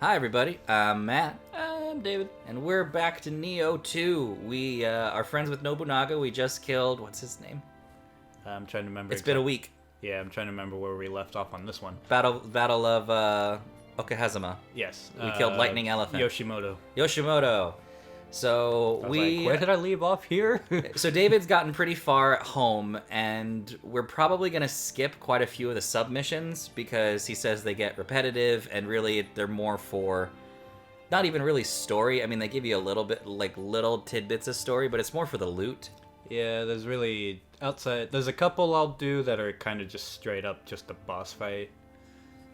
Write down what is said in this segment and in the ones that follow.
Hi everybody, I'm Matt, I'm David. and we're back to Nioh 2. We are friends with Nobunaga. We just killed, what's his name? I'm trying to remember. It's been a week. Yeah, I'm trying to remember where we left off on this one. Battle of Okahazama. Yes. We killed Lightning Elephant. Yoshimoto. Yoshimoto. So I was like, where did I leave off here? So David's gotten pretty far at home, and we're probably going to skip quite a few of the submissions because he says they get repetitive, and really they're more for not even really story. I mean, they give you a little bit, like little tidbits of story, but it's more for the loot. Yeah, there's really outside. There's a couple I'll do that are kind of just straight up just a boss fight.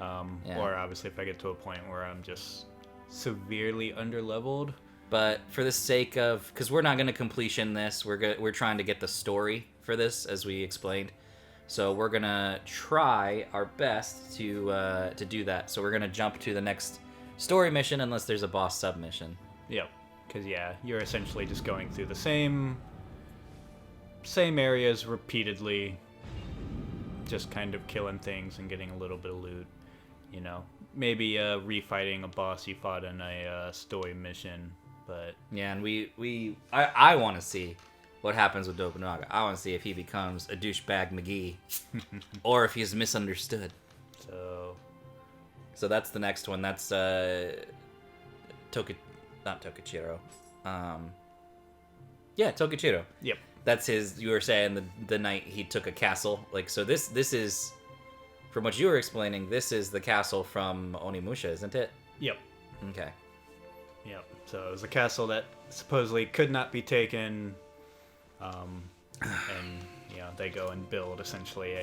Yeah. Or obviously if I get to a point where I'm just severely underleveled. But for the sake of, because we're not going to completion this, we're trying to get the story for this, as we explained. So we're gonna try our best to do that. So we're gonna jump to the next story mission unless there's a boss submission. Yep. Because yeah, you're essentially just going through the same areas repeatedly, just kind of killing things and getting a little bit of loot. You know, maybe refighting a boss you fought in a story mission. But yeah, and I want to see what happens with Nobunaga. I want to see if he becomes a douchebag McGee, or if he's misunderstood. So that's the next one. That's not Tokichiro. Yeah, Tokichiro. Yep. That's his. You were saying the night he took a castle. Like, so this is, from what you were explaining, this is the castle from Onimusha, isn't it? Yep. Okay. Yep. So it was a castle that supposedly could not be taken, and you know they go and build essentially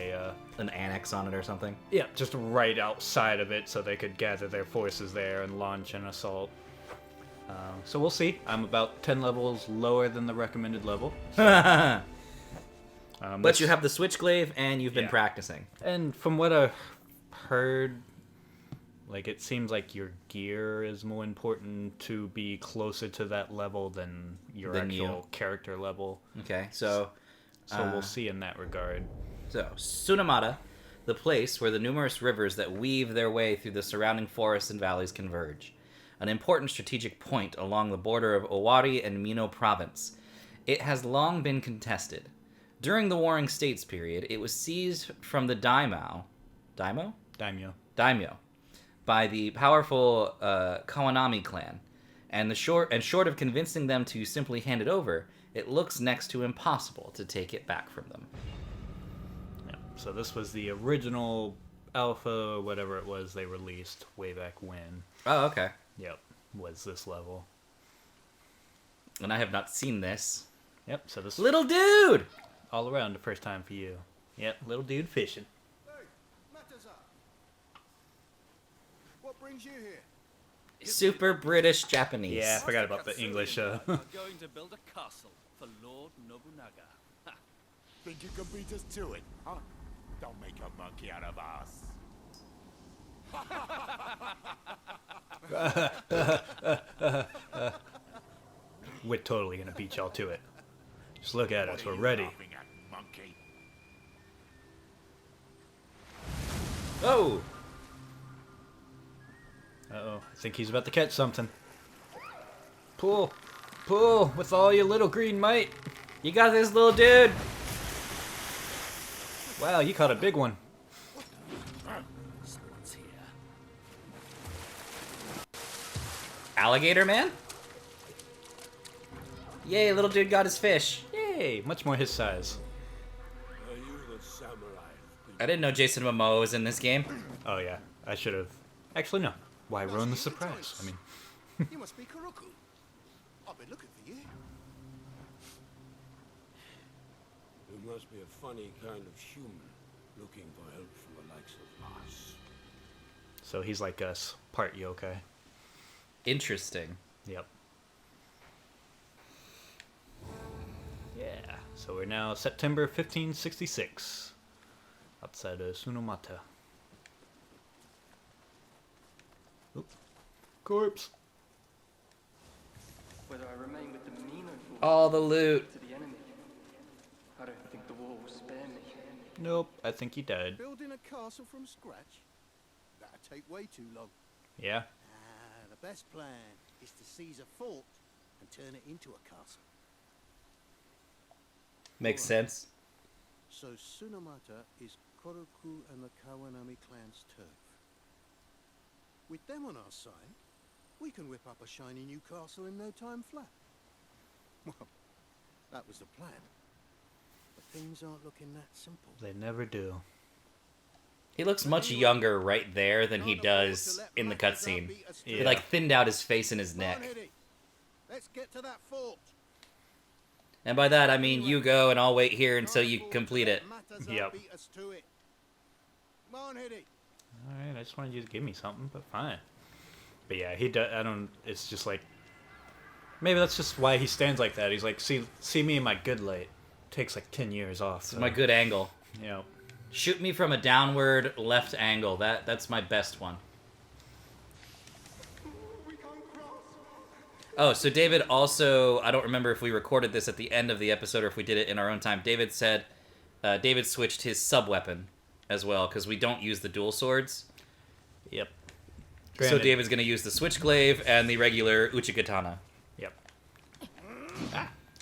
An annex on it or something. yeah, just right outside of it, so they could gather their forces there and launch an assault. So we'll see. I'm about 10 levels lower than the recommended level. So, But you have the switchglaive and you've been Yeah. practicing. and from what I've heard, like it seems like your gear is more important to be closer to that level than your Than actual you. character level. Okay, so So we'll see in that regard. So, Tsunemata, the place where the numerous rivers that weave their way through the surrounding forests and valleys converge. An important strategic point along the border of Owari and Mino province. It has long been contested. During the Warring States period, it was seized from the Daimyo by the powerful Kawanami clan, and short of convincing them to simply hand it over, it looks next to impossible to take it back from them. Yeah. So this was the original alpha, or whatever it was they released way back when. Oh, okay. Yep, was this level. And I have not seen this. Yep, so this Little dude! all around the first time for you. Yep, little dude fishing. Hey, Matazar. What brings you here? Super British Japanese. Yeah, I forgot about the English. We're going to build a castle for Lord Nobunaga. Ha. Think you can beat us to it, huh? Don't make a monkey out of us. We're totally gonna beat y'all to it. Just look at us, we're ready. Laughing at, monkey? Oh! Uh-oh, I think he's about to catch something. Pull! Pull! With all your little green might! You got this, little dude! Wow, you caught a big one. Someone's here. Alligator man? Yay, little dude got his fish. Yay! Much more his size. Are you the samurai? I didn't know Jason Momoa was in this game. Oh yeah, I should have. Actually, no. Why ruin the surprise? I mean, You must be Kuroku. I've been looking for you. You must be a funny kind of human, looking for help from the likes of us. so he's like us, part yokai. Interesting. Yep. Yeah. So we're now September 1566, outside of Tsunemata. Oop. Corpse. Whether I remain with the Mino forces All the loot. to the enemy, I don't think the war will spare me. Nope, I think he died. Building a castle from scratch? That'd take way too long. Yeah. best plan is to seize a fort and turn it into a castle. Makes sense. So Tsunomata is Koroku and the Kawanami clan's turf. With them on our side, we can whip up a shiny new castle in no time flat. Well, that was the plan. But things aren't looking that simple. They never do. He looks much younger right there than he does in the cutscene. Yeah. He like thinned out his face and his Come on, neck. Eddie. Let's get to that fort. And by that I mean you go and I'll wait here until you complete it. Yep. Come on, Eddie. Alright, I just wanted you to give me something, but fine. But yeah, he does. I don't. It's just like. Maybe that's just why he stands like that. He's like, see me in my good light. Takes like 10 years off. This is my good angle. You know. Shoot me from a downward left angle. That's my best one. Oh, so David also, I don't remember if we recorded this at the end of the episode or if we did it in our own time. David said, David switched his sub-weapon as well, because we don't use the dual swords. Yep. So Granted. David's going to use the switchglaive and the regular uchigatana. Yep.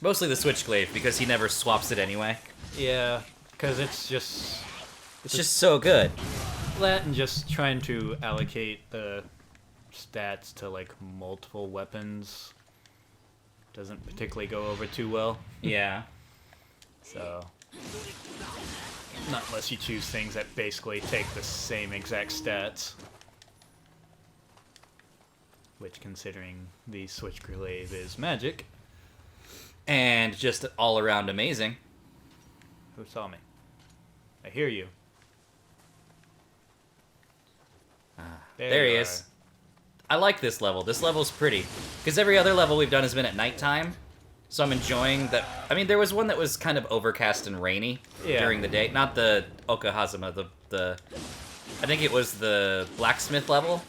Mostly the switchglaive, because he never swaps it anyway. Yeah, because it's just so good. that and just trying to allocate the stats to like multiple weapons doesn't particularly go over too well. Yeah. So, not unless you choose things that basically take the same exact stats. Which, considering the switchglaive is magic. And just all around amazing. Who saw me? I hear you. There he is. I like this level. This level's pretty. Because every other level we've done has been at nighttime. So I'm enjoying that. I mean, there was one that was kind of overcast and rainy during the day. Not the Okahazama, the I think it was the blacksmith level.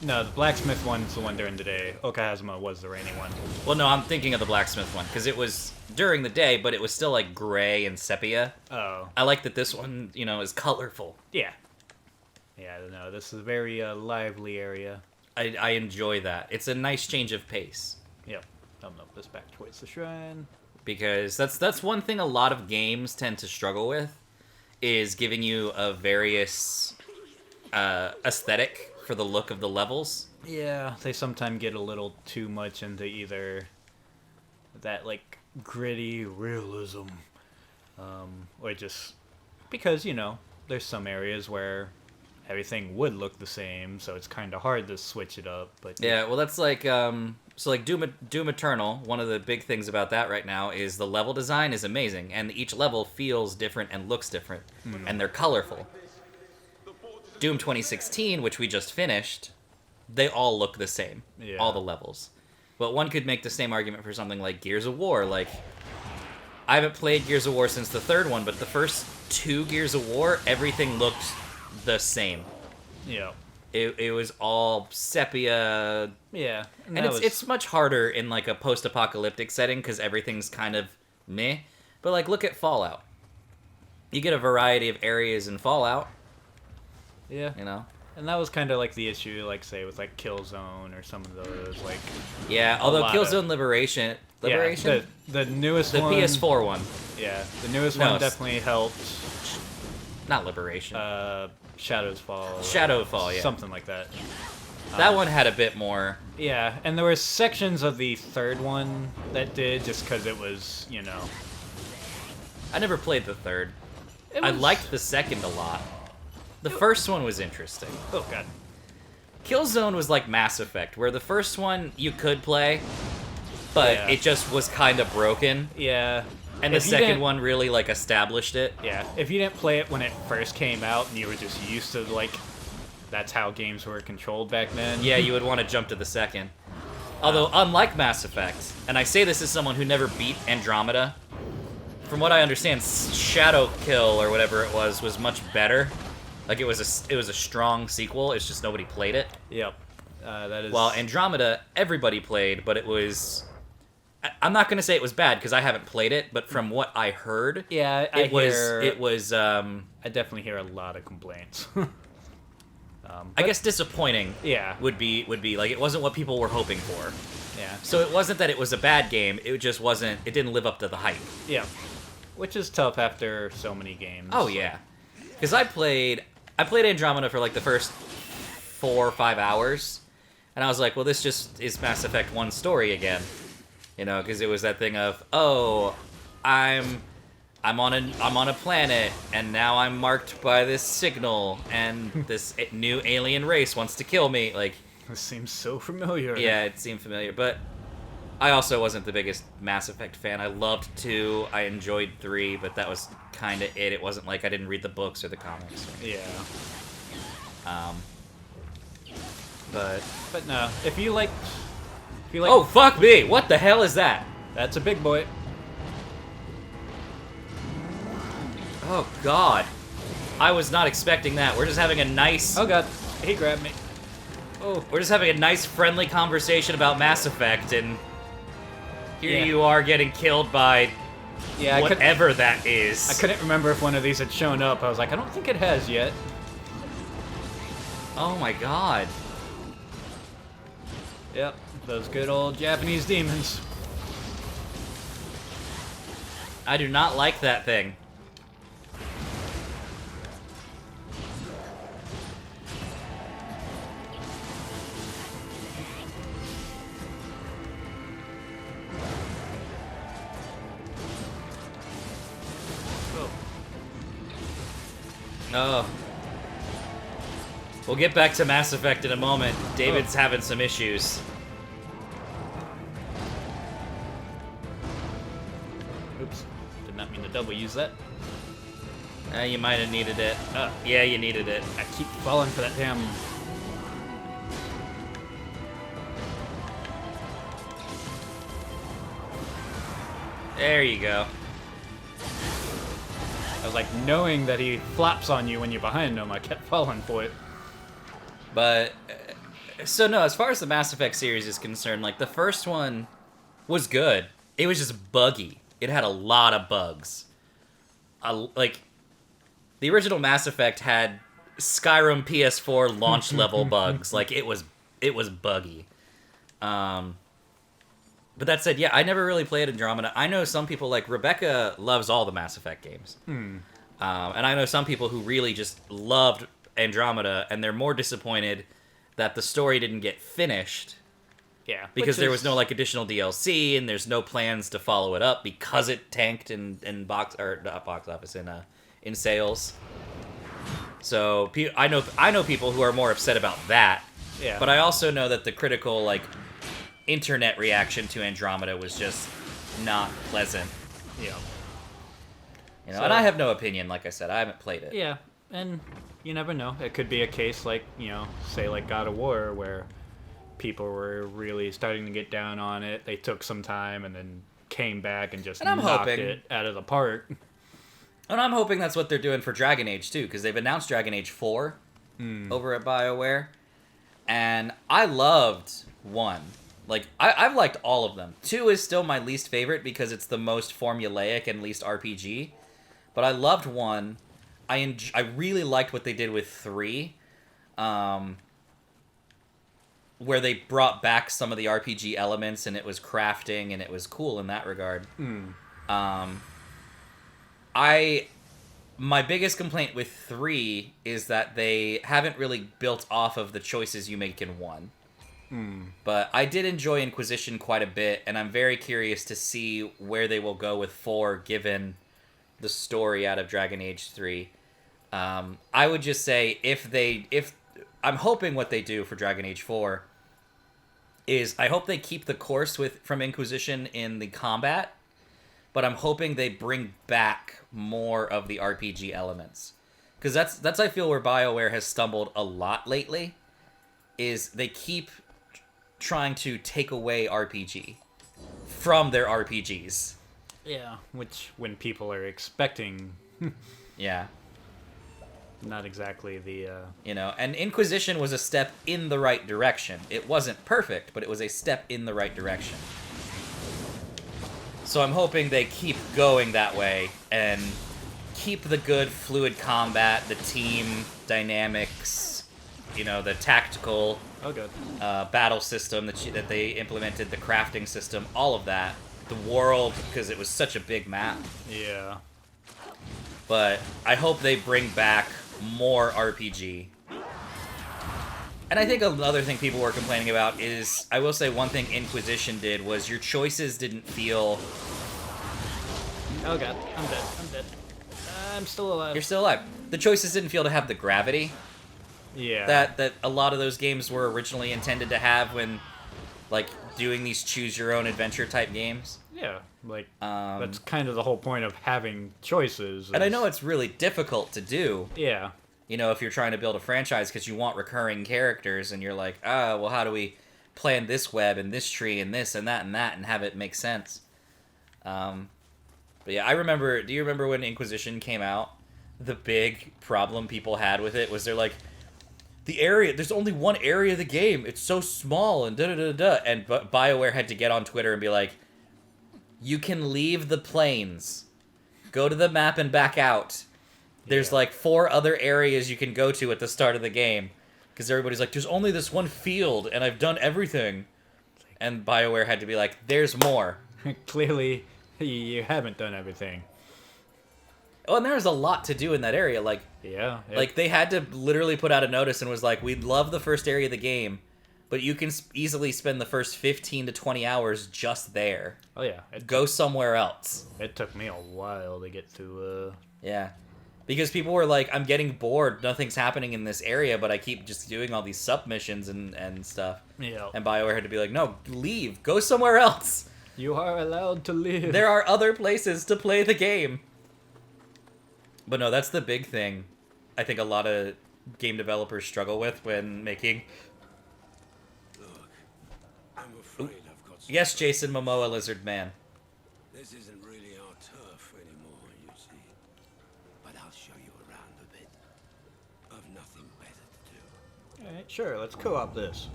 No, the blacksmith one's the one during the day. Okahazama was the rainy one. Well, no, I'm thinking of the blacksmith one. Because it was during the day, but it was still like gray and sepia. Oh. I like that this one, you know, is colorful. Yeah. Yeah, no, this is a very lively area. I enjoy that. It's a nice change of pace. Yep. I'll move this back towards the shrine. Because that's one thing a lot of games tend to struggle with, is giving you a various aesthetic for the look of the levels. Yeah, they sometimes get a little too much into either that, like, gritty realism, or just because, you know, there's some areas where everything would look the same, so it's kind of hard to switch it up. But Yeah, well, that's like so like Doom Eternal. One of the big things about that right now is the level design is amazing, and each level feels different and looks different, and they're colorful. Doom 2016, which we just finished, they all look the same, all the levels. But one could make the same argument for something like Gears of War. Like, I haven't played Gears of War since the third one, but the first two Gears of War, everything looked the same. Yeah. It was all sepia. Yeah. And it's much harder in like a post-apocalyptic setting because everything's kind of meh. But like, look at Fallout. You get a variety of areas in Fallout. Yeah. You know? And that was kind of like the issue, like, say, with like Killzone or some of those, like... Yeah, although Killzone Liberation... Yeah, the newest the one... The PS4 one. Yeah, the newest one definitely helped. Not Liberation. Shadows Fall. Shadowfall, yeah. Something like that. That one had a bit more... Yeah, and there were sections of the third one that did, just because it was, you know... I never played the third. I liked the second a lot. The first one was interesting. Oh, God. Killzone was like Mass Effect, where the first one you could play, but it just was kind of broken. Yeah. And the second one really, like, established it. Yeah. If you didn't play it when it first came out, and you were just used to, like, that's how games were controlled back then. Yeah, you would want to jump to the second. Although, unlike Mass Effect, and I say this as someone who never beat Andromeda, from what I understand, Shadow Kill, or whatever it was much better. Like, it was a strong sequel, it's just nobody played it. Yep. That is... While Andromeda, everybody played, but it was... I'm not going to say it was bad, because I haven't played it, but from what I heard... Yeah, it was. I definitely hear a lot of complaints. I guess disappointing. Yeah. Would be like it wasn't what people were hoping for. Yeah. So it wasn't that it was a bad game. It just wasn't. It didn't live up to the hype. Yeah. Which is tough after so many games. Oh yeah, because I played Andromeda for like the first 4 or 5 hours, and I was like, well, this just is Mass Effect 1 story again, you know, because it was that thing of, oh, I'm on a planet, and now I'm marked by this signal, and this new alien race wants to kill me. Like, This seems so familiar. yeah, it seemed familiar, but I also wasn't the biggest Mass Effect fan. I loved 2, I enjoyed 3, but that was kind of it. It wasn't like I didn't read the books or the comics. Yeah. But no, if you like, oh, fuck me! What the hell is that? that's a big boy. Oh god, I was not expecting that. We're just having a nice. Oh god, he grabbed me. Oh, we're just having a nice, friendly conversation about Mass Effect, and here Yeah. you are getting killed by Yeah, whatever that is. I couldn't remember if one of these had shown up. I was like, I don't think it has yet. Oh my god. Yep, those good old Japanese demons. I do not like that thing. Oh. We'll get back to Mass Effect in a moment. David's having some issues. Oops, did not mean to double use that. You might have needed it. Yeah, you needed it. I keep falling for that damn... There you go. I was like, knowing that he flaps on you when you're behind him, I kept falling for it. But, so no, as far as the Mass Effect series is concerned, like, the first one was good. It was just buggy. It had a lot of bugs. Like, the original Mass Effect had Skyrim PS4 launch level bugs. Like, it was buggy. But that said, yeah, I never really played Andromeda. I know some people, like, Rebecca loves all the Mass Effect games. And I know some people who really just loved Andromeda, and they're more disappointed that the story didn't get finished. Yeah. Because there was no, like, additional DLC, and there's no plans to follow it up because it tanked in box office, in sales. So I know people who are more upset about that. Yeah. But I also know that the critical, like, internet reaction to Andromeda was just not pleasant. Yeah. You know, So- and I have no opinion, like I said. I haven't played it. Yeah, and you never know. It could be a case like, say like God of War, where people were really starting to get down on it. They took some time and then came back and just And I'm knocked hoping- it out of the park. And I'm hoping that's what they're doing for Dragon Age, too, because they've announced Dragon Age 4 over at BioWare. And I loved 1. Like, I've liked all of them. 2 is still my least favorite because it's the most formulaic and least RPG. But I loved 1. I really liked what they did with 3. Where they brought back some of the RPG elements and it was crafting and it was cool in that regard. My biggest complaint with 3 is that they haven't really built off of the choices you make in 1. But I did enjoy Inquisition quite a bit, and I'm very curious to see where they will go with 4, given the story out of Dragon Age 3. I would just say if I'm hoping what they do for Dragon Age 4 is I hope they keep the course from Inquisition in the combat, but I'm hoping they bring back more of the RPG elements. Because that's I feel where BioWare has stumbled a lot lately, is they keep trying to take away RPG from their RPGs. Yeah, which when people are expecting, Yeah. not exactly the... You know, and Inquisition was a step in the right direction. It wasn't perfect, but it was a step in the right direction. So I'm hoping they keep going that way and keep the good fluid combat, the team dynamics, the tactical Oh, good. battle system that they implemented, the crafting system, all of that, the world, because it was such a big map. Yeah. But I hope they bring back more RPG. And I think another thing people were complaining about is, I will say one thing Inquisition did was your choices didn't feel... Oh god, I'm dead. I'm dead. I'm still alive. You're still alive. The choices didn't feel to have the gravity Yeah. that a lot of those games were originally intended to have when, like, doing these choose-your-own-adventure type games. Yeah, like, that's kind of the whole point of having choices. And I know it's really difficult to do. Yeah. If you're trying to build a franchise because you want recurring characters and you're like, well, how do we plan this web and this tree and this and that and have it make sense? But yeah, do you remember when Inquisition came out? The big problem people had with it was they're like, there's only one area of the game. It's so small and da-da-da-da. And BioWare had to get on Twitter and be like, you can leave the plains. Go to the map and back out. There's like 4 other areas you can go to at the start of the game. Because everybody's like, there's only this one field and I've done everything. And BioWare had to be like, there's more. Clearly, you haven't done everything. Oh, and there's a lot to do in that area. Like, Yeah. like they had to literally put out a notice and was like, we love the first area of the game, but you can easily spend the first 15 to 20 hours just there. Oh yeah. Go somewhere else. It took me a while to get to. Yeah. Because people were like, I'm getting bored, nothing's happening in this area, but I keep just doing all these submissions and stuff. Yeah. And BioWare had to be like, no, leave. Go somewhere else. You are allowed to live. There are other places to play the game. But no, that's the big thing I think a lot of game developers struggle with when making... Look, I'm afraid I've got some... Yes, Jason Momoa, Lizard Man. This isn't really our turf anymore, you see. But I'll show you around a bit. I've nothing better to do. Alright, sure, let's co-op this.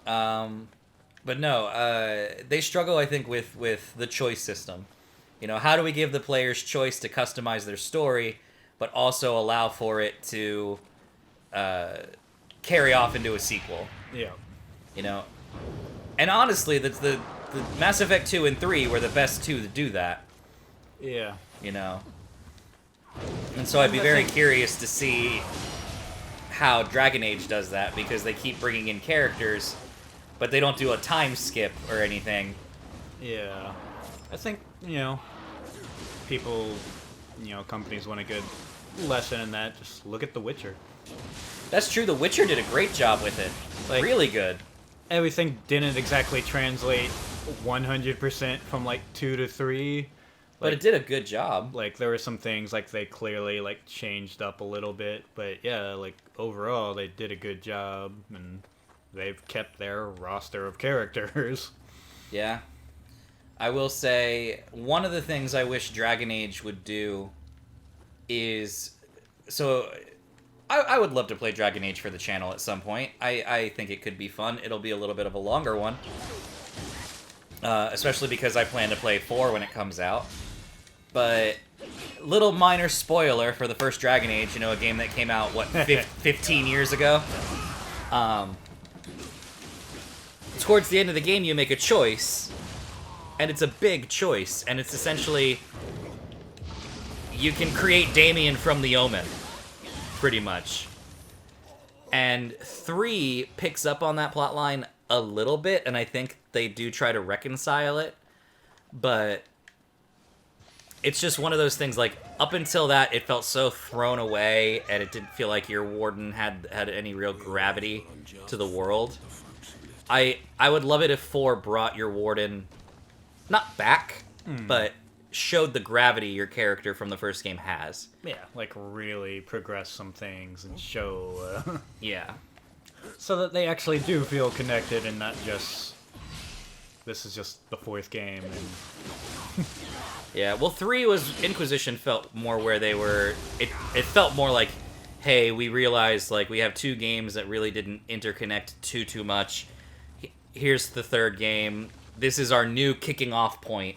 But no, they struggle, I think, with the choice system. How do we give the players choice to customize their story, but also allow for it to carry off into a sequel? Yeah. And honestly, the Mass Effect 2 and 3 were the best two to do that. Yeah. And so I'd be very curious to see how Dragon Age does that, because they keep bringing in characters, but they don't do a time skip or anything. Yeah. I think, people, companies want a good lesson in that. Just look at The Witcher. That's true. The Witcher did a great job with it. Like, really good. Everything didn't exactly translate 100% from, 2 to 3. But it did a good job. There were some things, they clearly, changed up a little bit. But, yeah, overall, they did a good job. And they've kept their roster of characters. Yeah. I will say, one of the things I wish Dragon Age would do is... So, I would love to play Dragon Age for the channel at some point. I think it could be fun. It'll be a little bit of a longer one. Especially because I plan to play 4 when it comes out. But, little minor spoiler for the first Dragon Age, a game that came out, 15 years ago? Towards the end of the game, you make a choice... And it's a big choice, and it's essentially... You can create Damien from the Omen, pretty much. And 3 picks up on that plotline a little bit, and I think they do try to reconcile it. But it's just one of those things, up until that, it felt so thrown away, and it didn't feel like your warden had any real gravity to the world. I would love it if 4 brought your warden... Not back, but showed the gravity your character from the first game has. Yeah, really progress some things and show... Yeah. So that they actually do feel connected and not just... This is just the 4th game and... Yeah, well, 3 was... Inquisition felt more where they were... It felt more like, hey, we realized, we have 2 games that really didn't interconnect too much. Here's the 3rd game... This is our new kicking off point.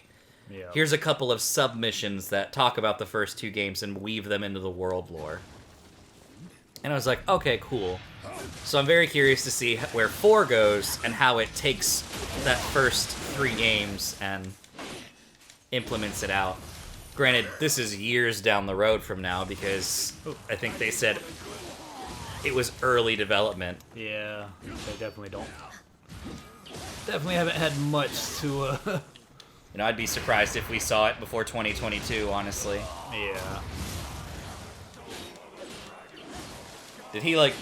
Yeah. Here's a couple of submissions that talk about the first 2 games and weave them into the world lore. And I was like, okay, cool. So I'm very curious to see where 4 goes and how it takes that first 3 games and implements it out. Granted, this is years down the road from now because I think they said it was early development. Yeah, they definitely don't. Definitely haven't had much to. You know, I'd be surprised if we saw it before 2022, honestly. Yeah. Did he, like,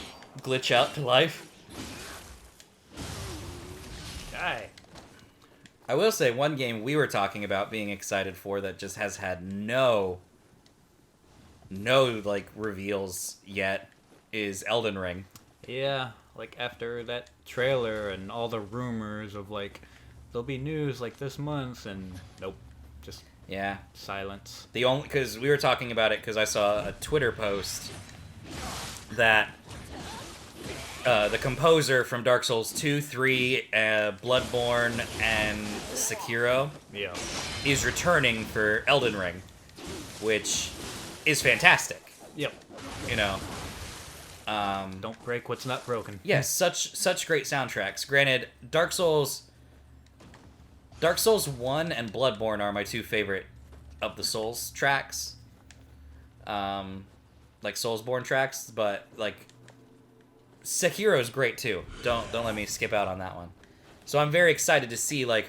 glitch out to life? Guy. I will say one game we were talking about being excited for that just has had no like reveals yet is Elden Ring. Yeah, like after that trailer and all the rumors of like there'll be news like this month and nope, just Yeah. silence. The only because we were talking about it because I saw a Twitter post that the composer from Dark Souls 2, 3, Bloodborne, and Sekiro Yeah. is returning for Elden Ring, which is fantastic. Yep. You know. Don't break what's not broken. Yes, such great soundtracks. Granted, Dark Souls 1 and Bloodborne are my 2 favorite of the Souls tracks. Like Soulsborne tracks, but like Sekiro's great too. Don't let me skip out on that one. So I'm very excited to see like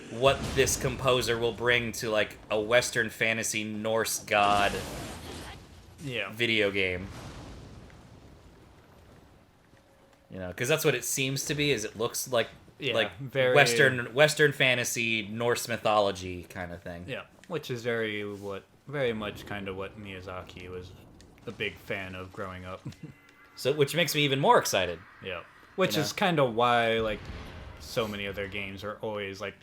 what this composer will bring to like a Western fantasy Norse god Yeah. video game. You know, because that's what it seems to be. Is it looks like very Western fantasy Norse mythology kind of thing. Yeah, which is very much kind of what Miyazaki was a big fan of growing up. So which makes me even more excited. Yeah, which You know? is kind of why like so many of their games are always like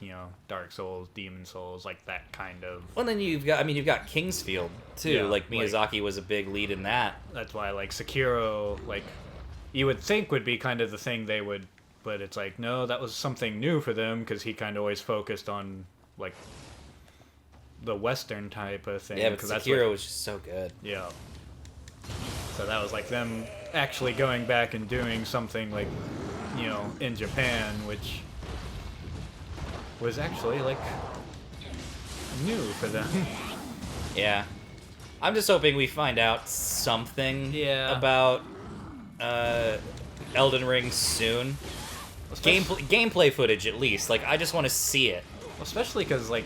Dark Souls, Demon Souls, like that kind of. Well, then you've got Kingsfield too. Yeah, like Miyazaki was a big lead in that. That's why like Sekiro, like you would think would be kind of the thing they would, but it's like no, that was something new for them because he kind of always focused on like the Western type of thing. Yeah, but 'cause that's Sekiro was just so good. Yeah. So that was like them actually going back and doing something like, in Japan, which was actually like new for them. Yeah, I'm just hoping we find out something about Elden Ring soon. Gameplay footage at least. Like I just want to see it. Especially because like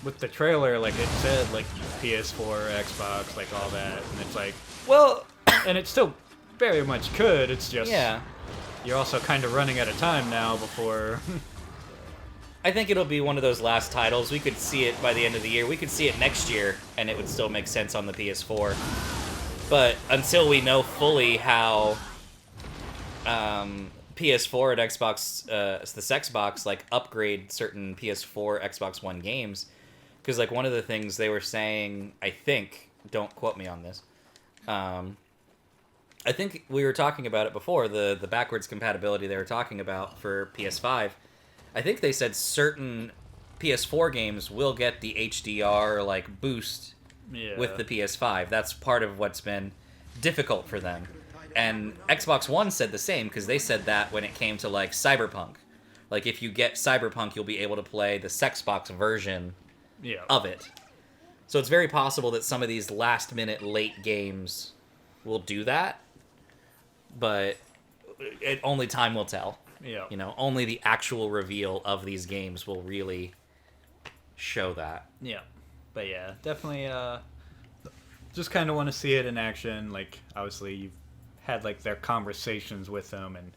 with the trailer, like it said like PS4, Xbox, like all that, and it's like, well, and it still very much could. It's just yeah. You're also kind of running out of time now before. I think it'll be one of those last titles. We could see it by the end of the year. We could see it next year, and it would still make sense on the PS4. But until we know fully how PS4 and Xbox, the Xbox, like upgrade certain PS4, Xbox One games, because like one of the things they were saying, I think, don't quote me on this. I think we were talking about it before, the backwards compatibility they were talking about for PS5. I think they said certain PS4 games will get the HDR like boost with the PS5. That's part of what's been difficult for them. And Xbox One said the same because they said that when it came to like Cyberpunk. Like if you get Cyberpunk, you'll be able to play the Xbox version of it. So it's very possible that some of these last minute late games will do that. But only time will tell. Yeah. Only the actual reveal of these games will really show that. Yeah. But yeah, definitely just kind of want to see it in action. Like obviously you've had like their conversations with him and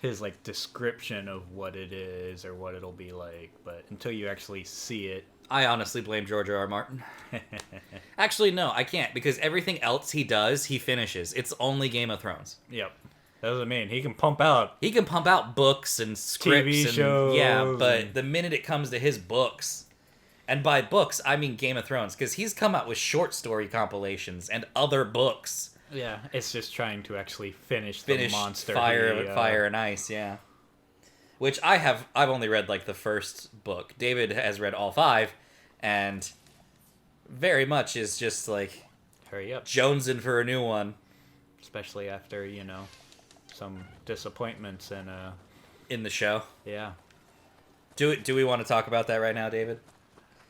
his like description of what it is or what it'll be like, but until you actually see it. I honestly blame George R.R. Martin. Actually, no, I can't, because everything else he does, he finishes. It's only Game of Thrones. Yep. That doesn't mean he can pump out books and scripts TV and shows. Yeah, but the minute it comes to his books, and by books I mean Game of Thrones, because he's come out with short story compilations and other books. Yeah, it's just trying to actually finish the monster. Fire and Ice, yeah. Which I've only read like the first book. David has read all 5, and very much is just like hurry up, jonesing for a new one. especially after some disappointments and In the show. yeah, Do we want to talk about that right now, David?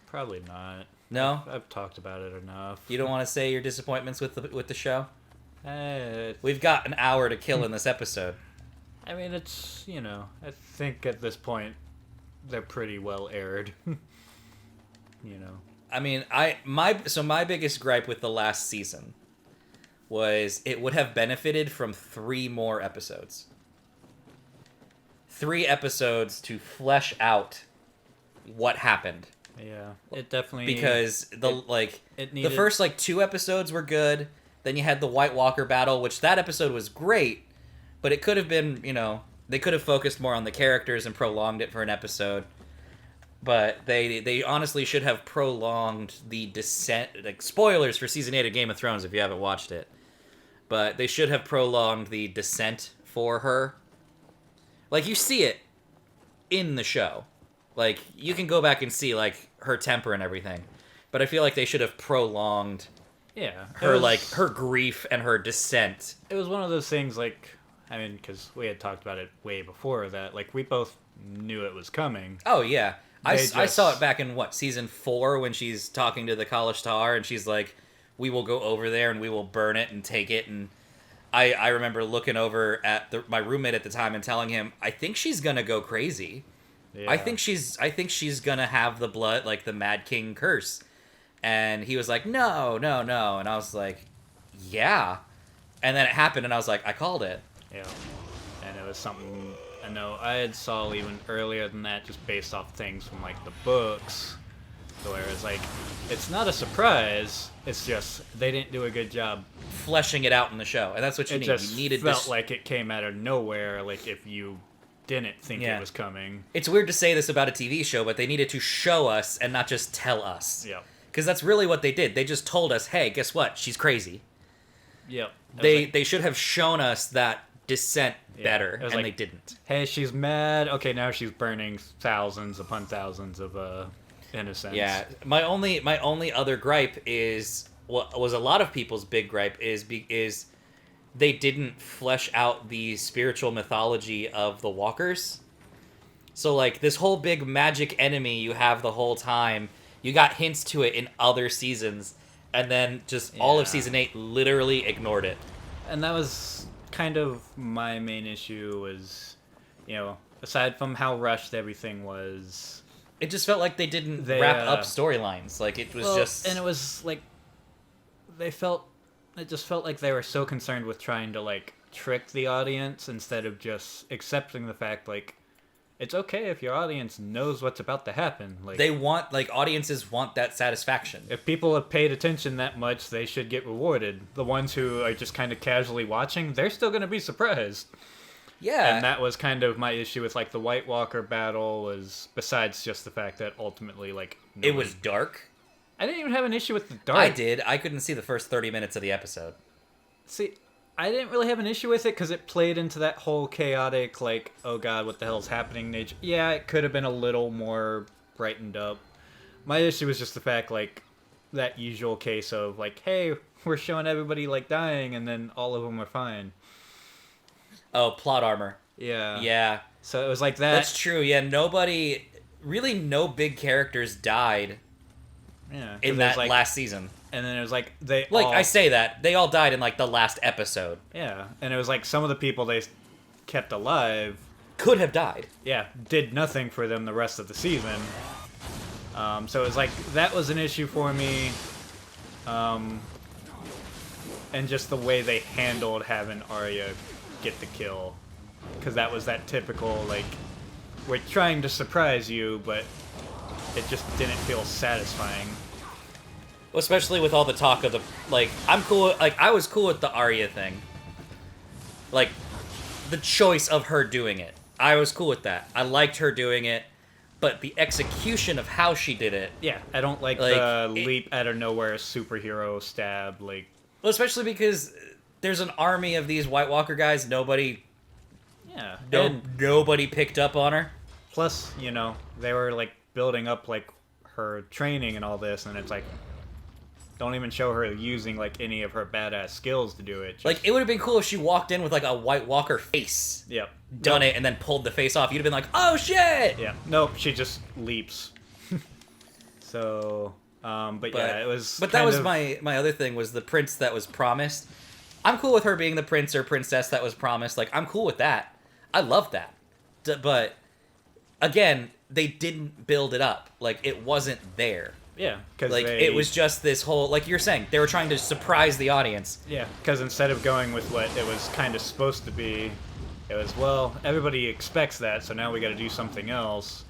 probably not. No? I've talked about it enough. You don't want to say your disappointments with the show? Eh, We've got an hour to kill in this episode. I mean, it's I think at this point they're pretty well aired. I mean, my biggest gripe with the last season was it would have benefited from 3 more episodes. 3 episodes to flesh out what happened. Yeah, it definitely Because it the needed, first 2 episodes were good. Then you had the White Walker battle, which that episode was great, but it could have been, they could have focused more on the characters and prolonged it for an episode. But they honestly should have prolonged the descent, spoilers for season 8 of Game of Thrones if you haven't watched it. But they should have prolonged the descent for her. You see it in the show. You can go back and see her temper and everything. But I feel like they should have prolonged her grief and her descent. It was one of those things because we had talked about it way before that. We both knew it was coming. Oh yeah. I saw it back in season 4 when she's talking to the Kalash Tar and she's like, we will go over there and we will burn it and take it. And I remember looking over at my roommate at the time and telling him, I think she's gonna go crazy. Yeah. I think she's gonna have the blood, the Mad King curse. And he was like, no. And I was like, yeah. And then it happened and I was like, I called it. Yeah. And it was something I know I had saw even earlier than that, just based off things from the books, where it's it's not a surprise. It's just they didn't do a good job fleshing it out in the show, and that's what you need. You needed felt this. Like it came out of nowhere. If you didn't think it was coming. It's weird to say this about a TV show, but they needed to show us and not just tell us. Yeah. Because that's really what they did. They just told us, hey, guess what? She's crazy. Yep. They should have shown us that descent better, and they didn't. Hey, she's mad. Okay, now she's burning thousands upon thousands of innocents. Yeah. My only other gripe is what was a lot of people's big gripe is they didn't flesh out the spiritual mythology of the Walkers. So this whole big magic enemy you have the whole time, you got hints to it in other seasons, and then just all of season 8 literally ignored it. And that was kind of my main issue was, aside from how rushed everything was, it just felt like they didn't wrap up storylines. It was and it was it just felt like they were so concerned with trying to trick the audience instead of just accepting the fact it's okay if your audience knows what's about to happen. They want audiences want that satisfaction. If people have paid attention that much, they should get rewarded. The ones who are just kind of casually watching, they're still going to be surprised. Yeah. And that was kind of my issue with the White Walker battle, was besides just the fact that ultimately it was dark. I didn't even have an issue with the dark. I did. I couldn't see the first 30 minutes of the episode. See, I didn't really have an issue with it because it played into that whole chaotic, oh god, what the hell's happening nature. Yeah, it could have been a little more brightened up. My issue was just the fact, that usual case of, hey, we're showing everybody, dying, and then all of them are fine. Oh, plot armor. Yeah. Yeah. So it was that. That's true, yeah. No big characters died in that last season. And then it was I say that they all died in the last episode. Yeah, and it was some of the people they kept alive could have died. Yeah, did nothing for them the rest of the season. So it was that was an issue for me. And just the way they handled having Arya get the kill, because that was that typical we're trying to surprise you, but it just didn't feel satisfying. Especially with all the talk of the I'm cool. I was cool with the Arya thing. The choice of her doing it, I was cool with that. I liked her doing it, but the execution of how she did it. Yeah, I don't the leap out of nowhere superhero stab. Well, especially because there's an army of these White Walker guys. Nobody picked up on her. Plus, they were building up her training and all this, and it's Don't even show her using like any of her badass skills to do it. Just, Like, it would have been cool if she walked in with like a White Walker face, yep, done it, and then pulled the face off. You'd have been like, oh shit! yeah, nope, she just leaps. So, but yeah, it was. But that kind was of- my other thing, was the prince that was promised. I'm cool with her being the prince or princess that was promised. Like, I'm cool with that. I love that. But again, they didn't build it up. Like, it wasn't there. Yeah, because Like, it was just this whole, like you're saying, they were trying to surprise the audience. Yeah, because instead of going with what it was kind of supposed to be, it was, well, everybody expects that, so now we got to do something else.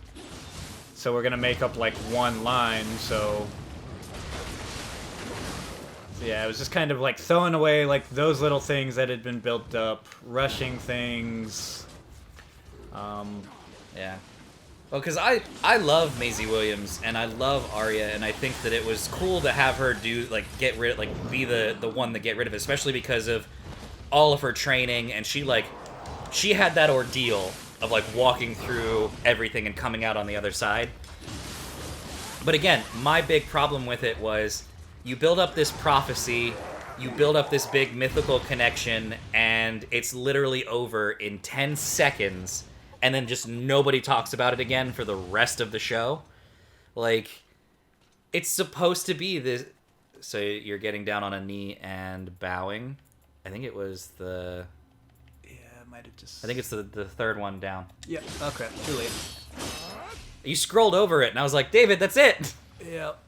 So we're gonna make up like one line. So yeah, it was just kind of like throwing away like those little things that had been built up, rushing things. Yeah. Well, because I love Maisie Williams and I love Arya, and I think that it was cool to have her do like get rid, like be the one to get rid of it, especially because of all of her training, and she had that ordeal of like walking through everything and coming out on the other side. But again, my big problem with it was you build up this prophecy, you build up this big mythical connection, and it's literally over in 10 seconds, and then just nobody talks about it again for the rest of the show. Like, it's supposed to be this. So you're getting down on a knee and bowing. I think it was the. Might have just. I think it's the third one down. Yeah. Oh crap! Too late. You scrolled over it, and I was like, David, that's it. Yep.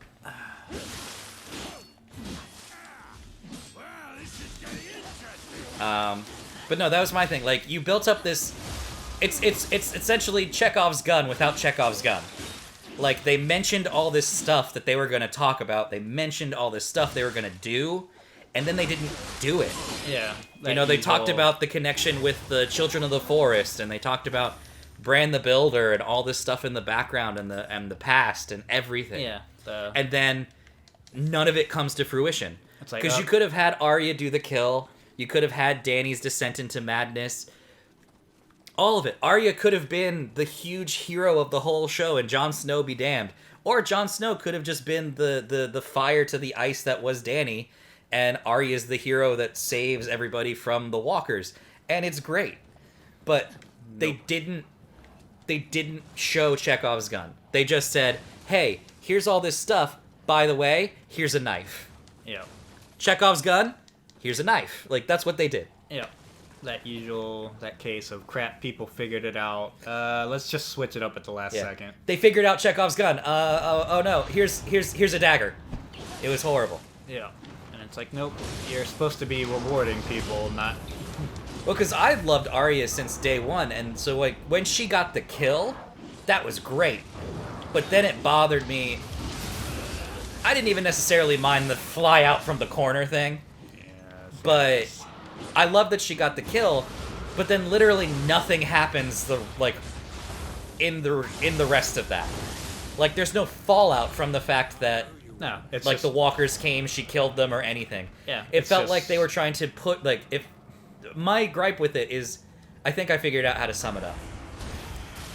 But no, that was my thing. Like, you built up this. It's essentially Chekhov's gun without Chekhov's gun. Like, they mentioned all this stuff that they were going to talk about. They mentioned all this stuff they were going to do, and then they didn't do it. Yeah. You know, they talked about the connection with the Children of the Forest, and they talked about Bran the Builder and all this stuff in the background and the past and everything. Yeah. And then none of it comes to fruition. It's like, Because you could have had Arya do the kill. You could have had Dany's descent into madness. All of it. Arya could have been the huge hero of the whole show, and Jon Snow be damned. Or Jon Snow could have just been the fire to the ice that was Dany, and Arya's the hero that saves everybody from the walkers. And it's great. But they didn't show Chekhov's gun. They just said, hey, here's all this stuff. By the way, here's a knife. Yeah. Chekhov's gun, here's a knife. Like, that's what they did. Yeah. That case of crap, people figured it out. Let's just switch it up at the last second. They figured out Chekhov's gun. Oh no, here's a dagger. It was horrible. Yeah. And it's like, nope, you're supposed to be rewarding people, not... Well, because I've loved Arya since day one, and so, like, when she got the kill, that was great. But then it bothered me. I didn't even necessarily mind the fly out from the corner thing. But I love that she got the kill, but then literally nothing happens in the rest of that. Like, there's no fallout from the fact that No, it's like just... the walkers came, she killed them or anything. Yeah, It it's felt just- like they were trying to put if my gripe with it is, I think I figured out how to sum it up.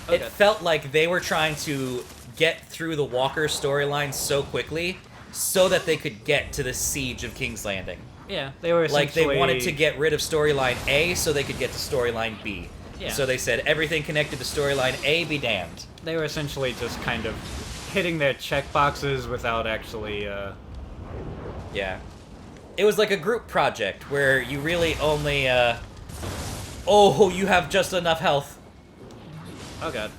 It Okay. felt like they were trying to get through the Walker storyline so quickly so that they could get to the siege of King's Landing. Yeah, they were Like, they essentially... wanted to get rid of storyline A so they could get to storyline B. Yeah. So they said, everything connected to storyline A be damned. They were essentially just kind of hitting their checkboxes without actually, Yeah. It was like a group project where you really only, oh, you have just enough health. Oh god.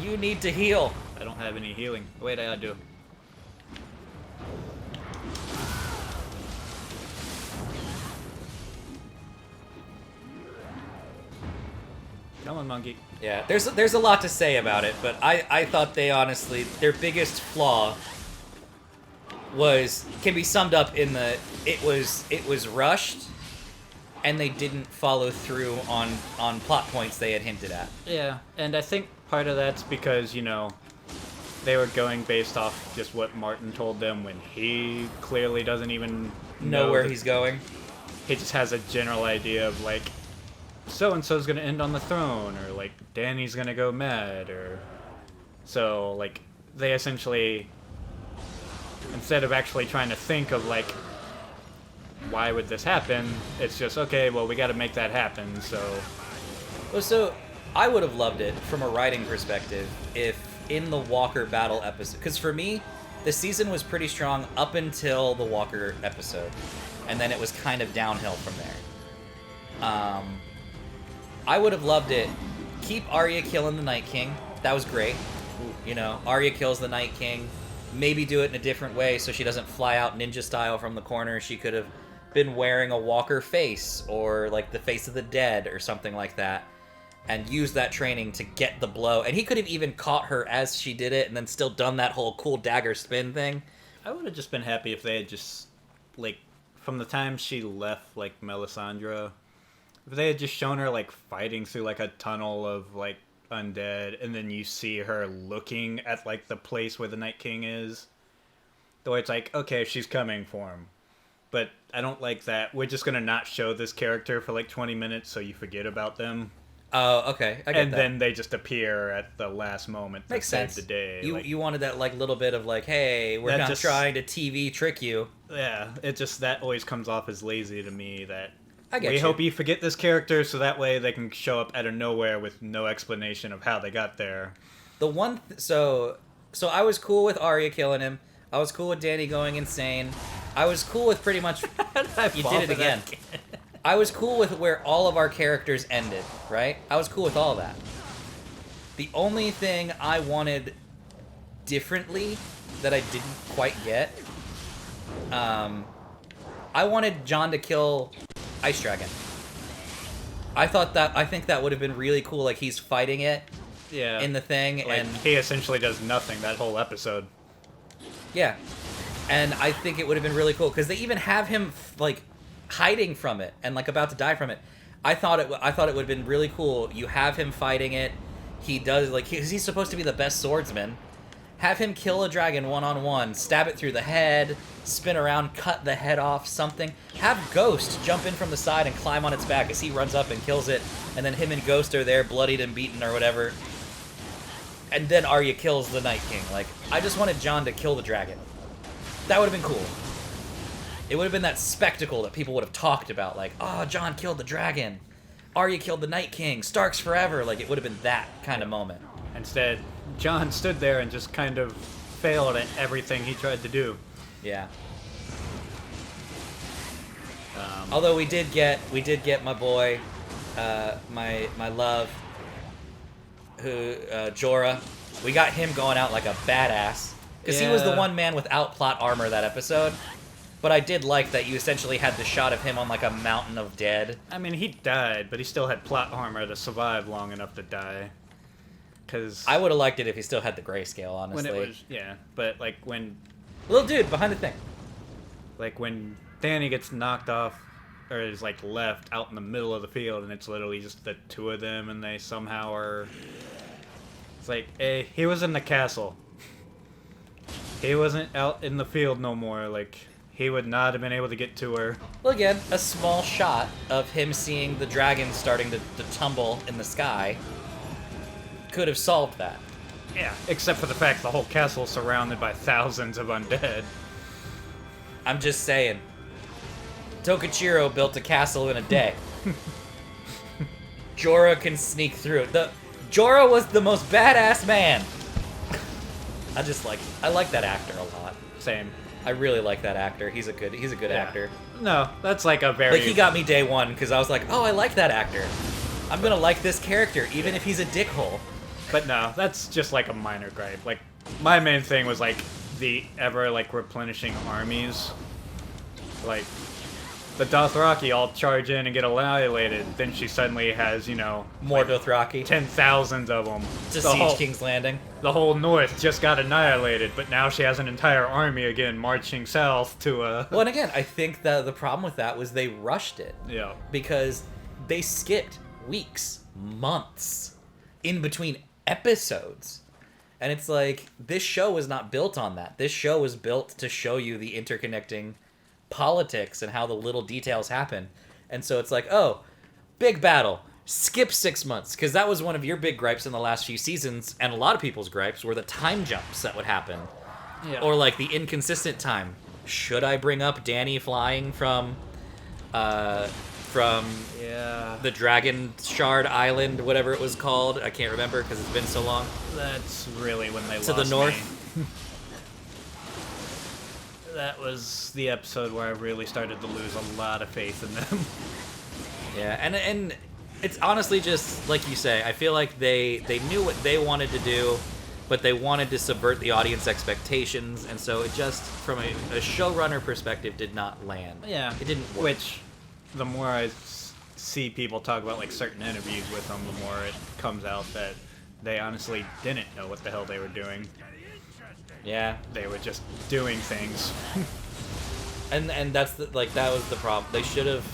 You need to heal. I don't have any healing. Wait, I do. Come on, monkey. Yeah, there's a lot to say about it, but I thought they honestly, their biggest flaw can be summed up in it was rushed, and they didn't follow through on plot points they had hinted at. Yeah, and I think part of that's because, you know, they were going based off just what Martin told them when he clearly doesn't even Know where that- he's going. He just has a general idea of, like, so-and-so's gonna end on the throne, or, like, Danny's gonna go mad, or So, like, they essentially, instead of actually trying to think of, like, why would this happen, it's just, okay, well, we got to make that happen, so... Well, so I would have loved it from a writing perspective if in the Walker battle episode, because for me, the season was pretty strong up until the Walker episode, and then it was kind of downhill from there. I would have loved it. Keep Arya killing the Night King. That was great. You know, Arya kills the Night King. Maybe do it in a different way so she doesn't fly out ninja style from the corner. She could have been wearing a Walker face or like the face of the dead or something like that, and use that training to get the blow. And he could have even caught her as she did it and then still done that whole cool dagger spin thing. I would have just been happy if they had just, like, from the time she left, like, Melisandre, if they had just shown her, like, fighting through, like, a tunnel of, like, undead, and then you see her looking at, like, the place where the Night King is. The way it's like, okay, she's coming for him. But I don't like that. We're just gonna not show this character for, like, 20 minutes so you forget about them. Oh, okay. I get And that. then they just appear at the last moment to Makes save sense. the day. You like, you wanted that like little bit of like, hey, we're That not just- trying to TV trick you. yeah, it just, that always comes off as lazy to me, that I get we you. hope you forget this character so that way they can show up out of nowhere with no explanation of how they got there. The one so I was cool with Arya killing him. I was cool with Dany going insane. I was cool with pretty much you did it again. I was cool with where all of our characters ended, right? I was cool with all that. The only thing I wanted differently that I didn't quite get, I wanted Jon to kill Ice Dragon. I think that would have been really cool. Like he's fighting it Yeah. in the thing, like, and he essentially does nothing that whole episode. yeah, and I think it would have been really cool because they even have him like hiding from it and like about to die from it. I thought it would have been really cool. You have him fighting it. He does like he's supposed to be the best swordsman. Have him kill a dragon one-on-one, stab it through the head, spin around, cut the head off, something. Have Ghost jump in from the side and climb on its back as he runs up and kills it, and then him and Ghost are there, bloodied and beaten or whatever. And then Arya kills the Night King. Like, I just wanted Jon to kill the dragon. That would have been cool. It would have been that spectacle that people would have talked about, like, oh, Jon killed the dragon. Arya killed the Night King. Stark's forever. Like, it would have been that kind of moment. Instead, Jon stood there and just kind of failed at everything he tried to do. Yeah. Although we did get my boy, my love, who Jorah. We got him going out like a badass because he was the Yeah. one man without plot armor that episode. But I did like that you essentially had the shot of him on like a mountain of dead. I mean, he died, but he still had plot armor to survive long enough to die. Because I would have liked it if he still had the grayscale, honestly. when it was, yeah, but like when Little dude behind the thing. Dany gets knocked off or is like left out in the middle of the field and it's literally just the two of them and they somehow are, it's like, hey, he was in the castle, he wasn't out in the field no more, like he would not have been able to get to her. Well, again, a small shot of him seeing the dragon starting to tumble in the sky could have solved that. Yeah, except for the fact the whole castle is surrounded by thousands of undead. I'm just saying. Tokichiro built a castle in a day. Jorah can sneak through it. Jorah was the most badass man. I like that actor a lot. Same. I really like that actor. He's a good Yeah. actor. No, that's like a very Like he got me day one because I was like, oh, I like that actor. I'm gonna like this character even if he's a dickhole. But no, that's just like a minor gripe. Like, my main thing was like the ever like replenishing armies. Like, the Dothraki all charge in and get annihilated. Then she suddenly has, you know, More Dothraki 10,000 of them. to siege King's Landing. The whole north just got annihilated, but now she has an entire army again marching south to Well, and again, I think that the problem with that was they rushed it. yeah. Because they skipped weeks, months in between episodes. And it's like, this show was not built on that. This show was built to show you the interconnecting politics and how the little details happen. And so it's like, oh, big battle. skip 6 months, because that was one of your big gripes in the last few seasons, and a lot of people's gripes were the time jumps that would happen. Yeah. Or, like, the inconsistent time. Should I bring up Danny flying from yeah. the Dragon Shard Island, whatever it was called? I can't remember, because it's been so long. That's really when they To lost the north? me. That was the episode where I really started to lose a lot of faith in them. Yeah, and it's honestly just, like you say, I feel like they knew what they wanted to do, but they wanted to subvert the audience expectations, and so it just, from a showrunner perspective, did not land. Yeah. It didn't work. Which, the more I see people talk about like certain interviews with them, the more it comes out that they honestly didn't know what the hell they were doing. Yeah. They were just doing things. And that's that was the problem. They should have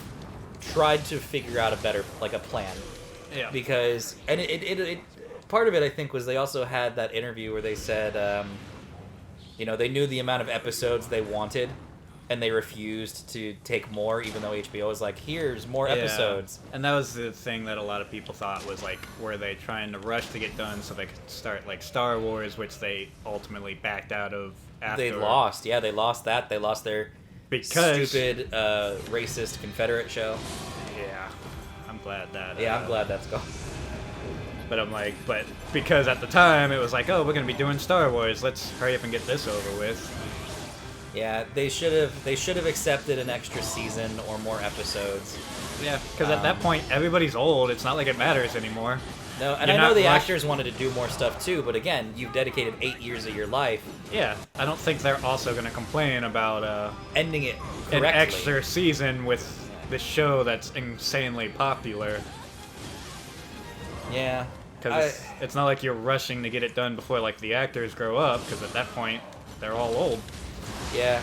tried to figure out a better, like, a plan. Yeah. Because, and it part of it, I think, was they also had that interview where they said, they knew the amount of episodes they wanted, and they refused to take more, even though HBO was like, here's more episodes. And that was the thing that a lot of people thought was, like, were they trying to rush to get done so they could start, like, Star Wars, which they ultimately backed out of after. They lost. Yeah, they lost that. They lost their stupid, racist Confederate show. Yeah. I'm glad that... Yeah, I'm glad that's gone. But I'm like, but because at the time it was like, oh, we're going to be doing Star Wars, let's hurry up and get this over with. Yeah, they should have accepted an extra season or more episodes. Yeah, because at that point, everybody's old. It's not like it matters anymore. No, and You're I know not the rushed- actors wanted to do more stuff too, but again, you've dedicated 8 years of your life Yeah, I don't think they're also going to complain about ending it an correctly. extra season with this show that's insanely popular. Yeah. Because it's not like you're rushing to get it done before, like, the actors grow up, because at that point, they're all old. Yeah.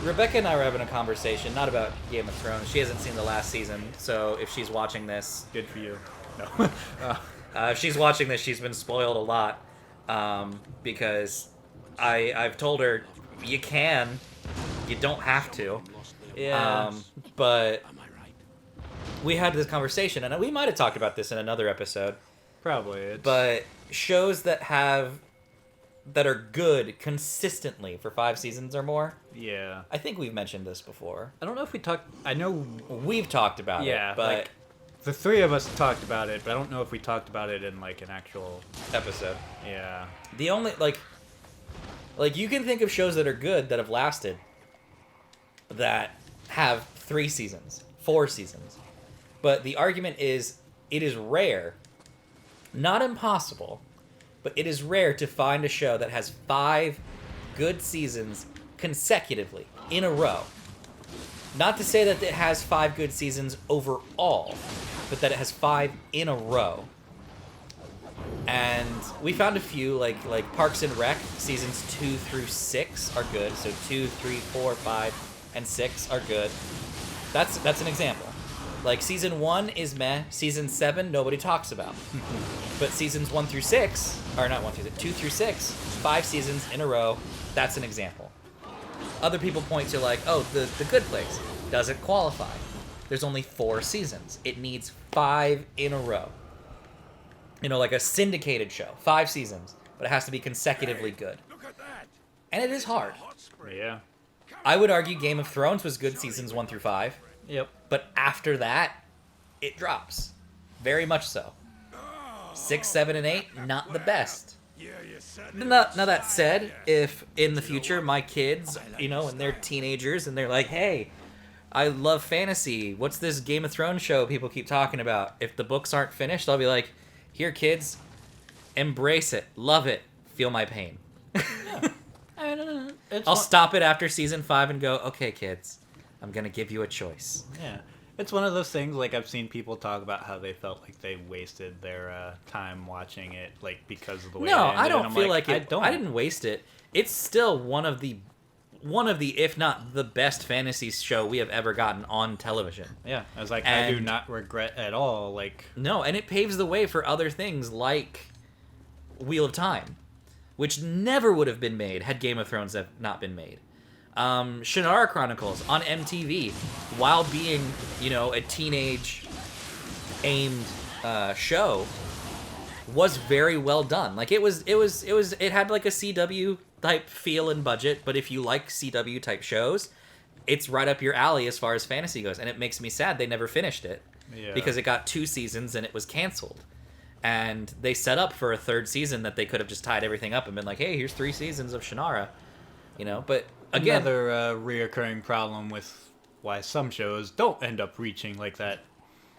Rebecca and I were having a conversation, not about Game of Thrones. She hasn't seen the last season, so if she's watching this... Good for you. No. If she's watching this, she's been spoiled a lot, because I've told her, you don't have to. Yeah. But we had this conversation, and we might have talked about this in another episode. Probably. But shows that are good consistently for 5 seasons or more. Yeah. I think we've mentioned this before. I don't know if we talked... I know... We've talked about Yeah, it, but... like, the three of us talked about it, but I don't know if we talked about it in, like, an actual... episode. Yeah. The only, like, you can think of shows that are good that have lasted that have 3 seasons, 4 seasons. But the argument is, it is rare, not impossible, but it is rare to find a show that has 5 good seasons consecutively in a row. Not to say that it has 5 good seasons overall, but that it has 5 in a row. And we found a few, like Parks and Rec, seasons 2 through 6 are good. So 2, 3, 4, 5, and 6 are good. That's an example. Like, season 1 is meh. Season 7, nobody talks about. But seasons 1 through 6, or not 1 through 6, 2 through 6, 5 seasons in a row, that's an example. Other people point to, like, oh, the Good Place doesn't qualify. There's only 4 seasons. It needs 5 in a row. You know, like a syndicated show, 5 seasons, but it has to be consecutively good. Look at that. And it is hard. Hot spring. Yeah. I would argue Game of Thrones was good seasons 1 through 5. Yep. But after that, it drops. Very much so. 6, 7, and 8, not the best. Yeah, you certainly Now that said, if in the future my kids, and they're teenagers and they're like, hey, I love fantasy. What's this Game of Thrones show people keep talking about? If the books aren't finished, I'll be like, here, kids, embrace it. Love it. Feel my pain. I'll stop it after season 5 and go, okay, kids, I'm going to give you a choice. Yeah. It's one of those things, like, I've seen people talk about how they felt like they wasted their time watching it, like, because of the way it No, ended. I And don't I'm feel like it. I I didn't waste it. It's still one of the, if not the best fantasy show we have ever gotten on television. Yeah, I was like, I do And- not regret at all, like... No, and it paves the way for other things like Wheel of Time, which never would have been made had Game of Thrones have not been made. Shannara Chronicles on MTV, while being, a teenage aimed show was very well done. Like it had like a CW type feel and budget, but if you like CW type shows, it's right up your alley as far as fantasy goes. And it makes me sad they never finished it because it got 2 seasons and it was canceled. And they set up for a 3rd season that they could have just tied everything up and been like, hey, here's 3 seasons of Shannara, you know. But again, another reoccurring problem with why some shows don't end up reaching like that.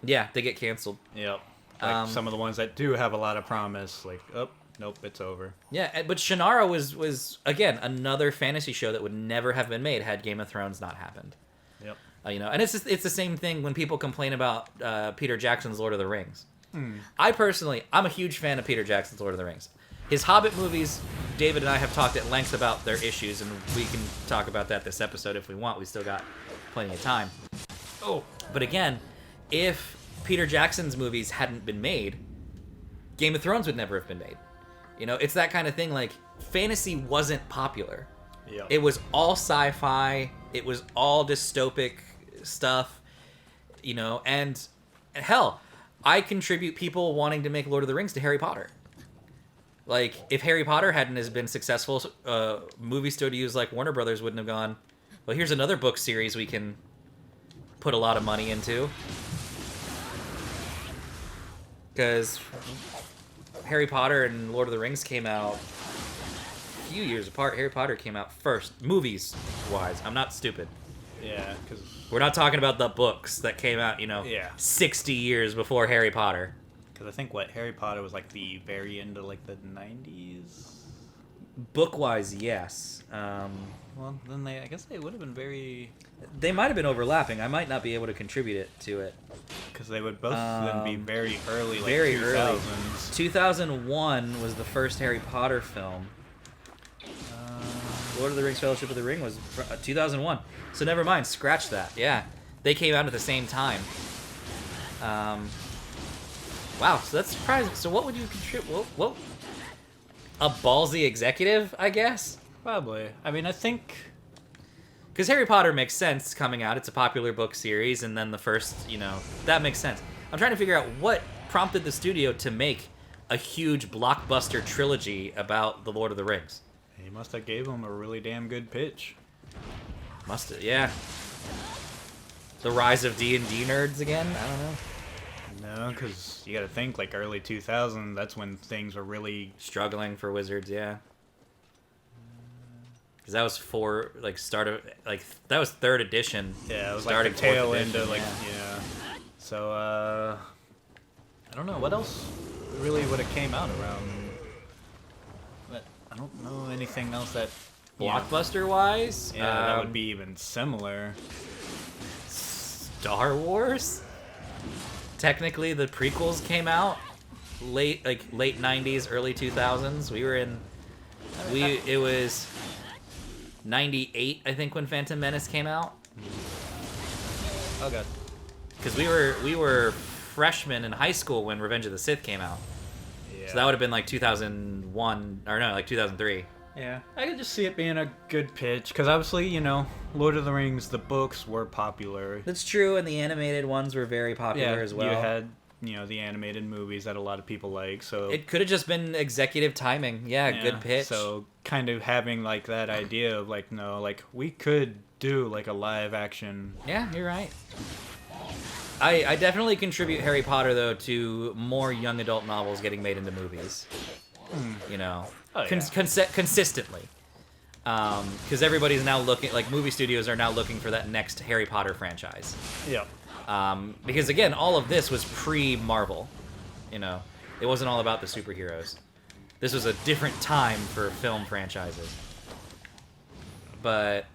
Yeah, they get canceled. Yep. Like some of the ones that do have a lot of promise, like, oh, nope, it's over. Yeah, but Shannara was again another fantasy show that would never have been made had Game of Thrones not happened. Yep. You know, and it's the same thing when people complain about Peter Jackson's Lord of the Rings. I'm a huge fan of Peter Jackson's Lord of the Rings. His Hobbit movies, David and I have talked at length about their issues, and we can talk about that this episode if we want. We still got plenty of time. Oh, but again, if Peter Jackson's movies hadn't been made, Game of Thrones would never have been made. You know, it's that kind of thing. Like, fantasy wasn't popular. Yep. It was all sci-fi. It was all dystopic stuff. You know, and hell, I contribute people wanting to make Lord of the Rings to Harry Potter. Like, if Harry Potter hadn't been successful, movie studios like Warner Brothers wouldn't have gone, well, here's another book series we can put a lot of money into. Because Harry Potter and Lord of the Rings came out a few years apart. Harry Potter came out first, movies-wise. I'm not stupid. Yeah, because We're not talking about the books that came out, 60 years before Harry Potter. I think Harry Potter was like the very end of like the 90s. Book-wise, yes. Well, then I guess they would have been very. They might have been overlapping. I might not be able to contribute it to it. Because they would both of them be very early, like very 2000s. early. 2001 was the first Harry Potter film. Lord of the Rings: Fellowship of the Ring was 2001. So never mind, scratch that. Yeah, they came out at the same time. Wow, so that's surprising. So what would you contribute? What? A ballsy executive, I guess? Probably. I mean, I think. Because Harry Potter makes sense coming out. It's a popular book series, and then the first, that makes sense. I'm trying to figure out what prompted the studio to make a huge blockbuster trilogy about the Lord of the Rings. He must have gave him a really damn good pitch. Must have, yeah. The rise of D&D nerds again? I don't know. No, because you got to think like early 2000. That's when things were really struggling for Wizards. Yeah. Because that was that was 3rd edition. Yeah, it was like the tail end of yeah. So I don't know what else really would have came out around. But I don't know anything else that blockbuster wise. Yeah, that would be even similar. Star Wars. Technically, the prequels came out late 90s, early 2000s. We were in. It was 98, I think, when Phantom Menace came out. Oh god. Because we were freshmen in high school when Revenge of the Sith came out. Yeah. So that would have been like 2001 or no, like 2003. Yeah, I could just see it being a good pitch because obviously, Lord of the Rings, the books were popular. That's true, and the animated ones were very popular as well. You had, the animated movies that a lot of people like, so it could have just been executive timing. Yeah, good pitch. So kind of having like that idea of like, no, like we could do like a live action. Yeah, you're right. I definitely contribute Harry Potter though to more young adult novels getting made into movies. Consistently. Because everybody's now looking, like movie studios are now looking for that next Harry Potter franchise. Yeah. Because again, all of this was pre-Marvel. It wasn't all about the superheroes. This was a different time for film franchises. But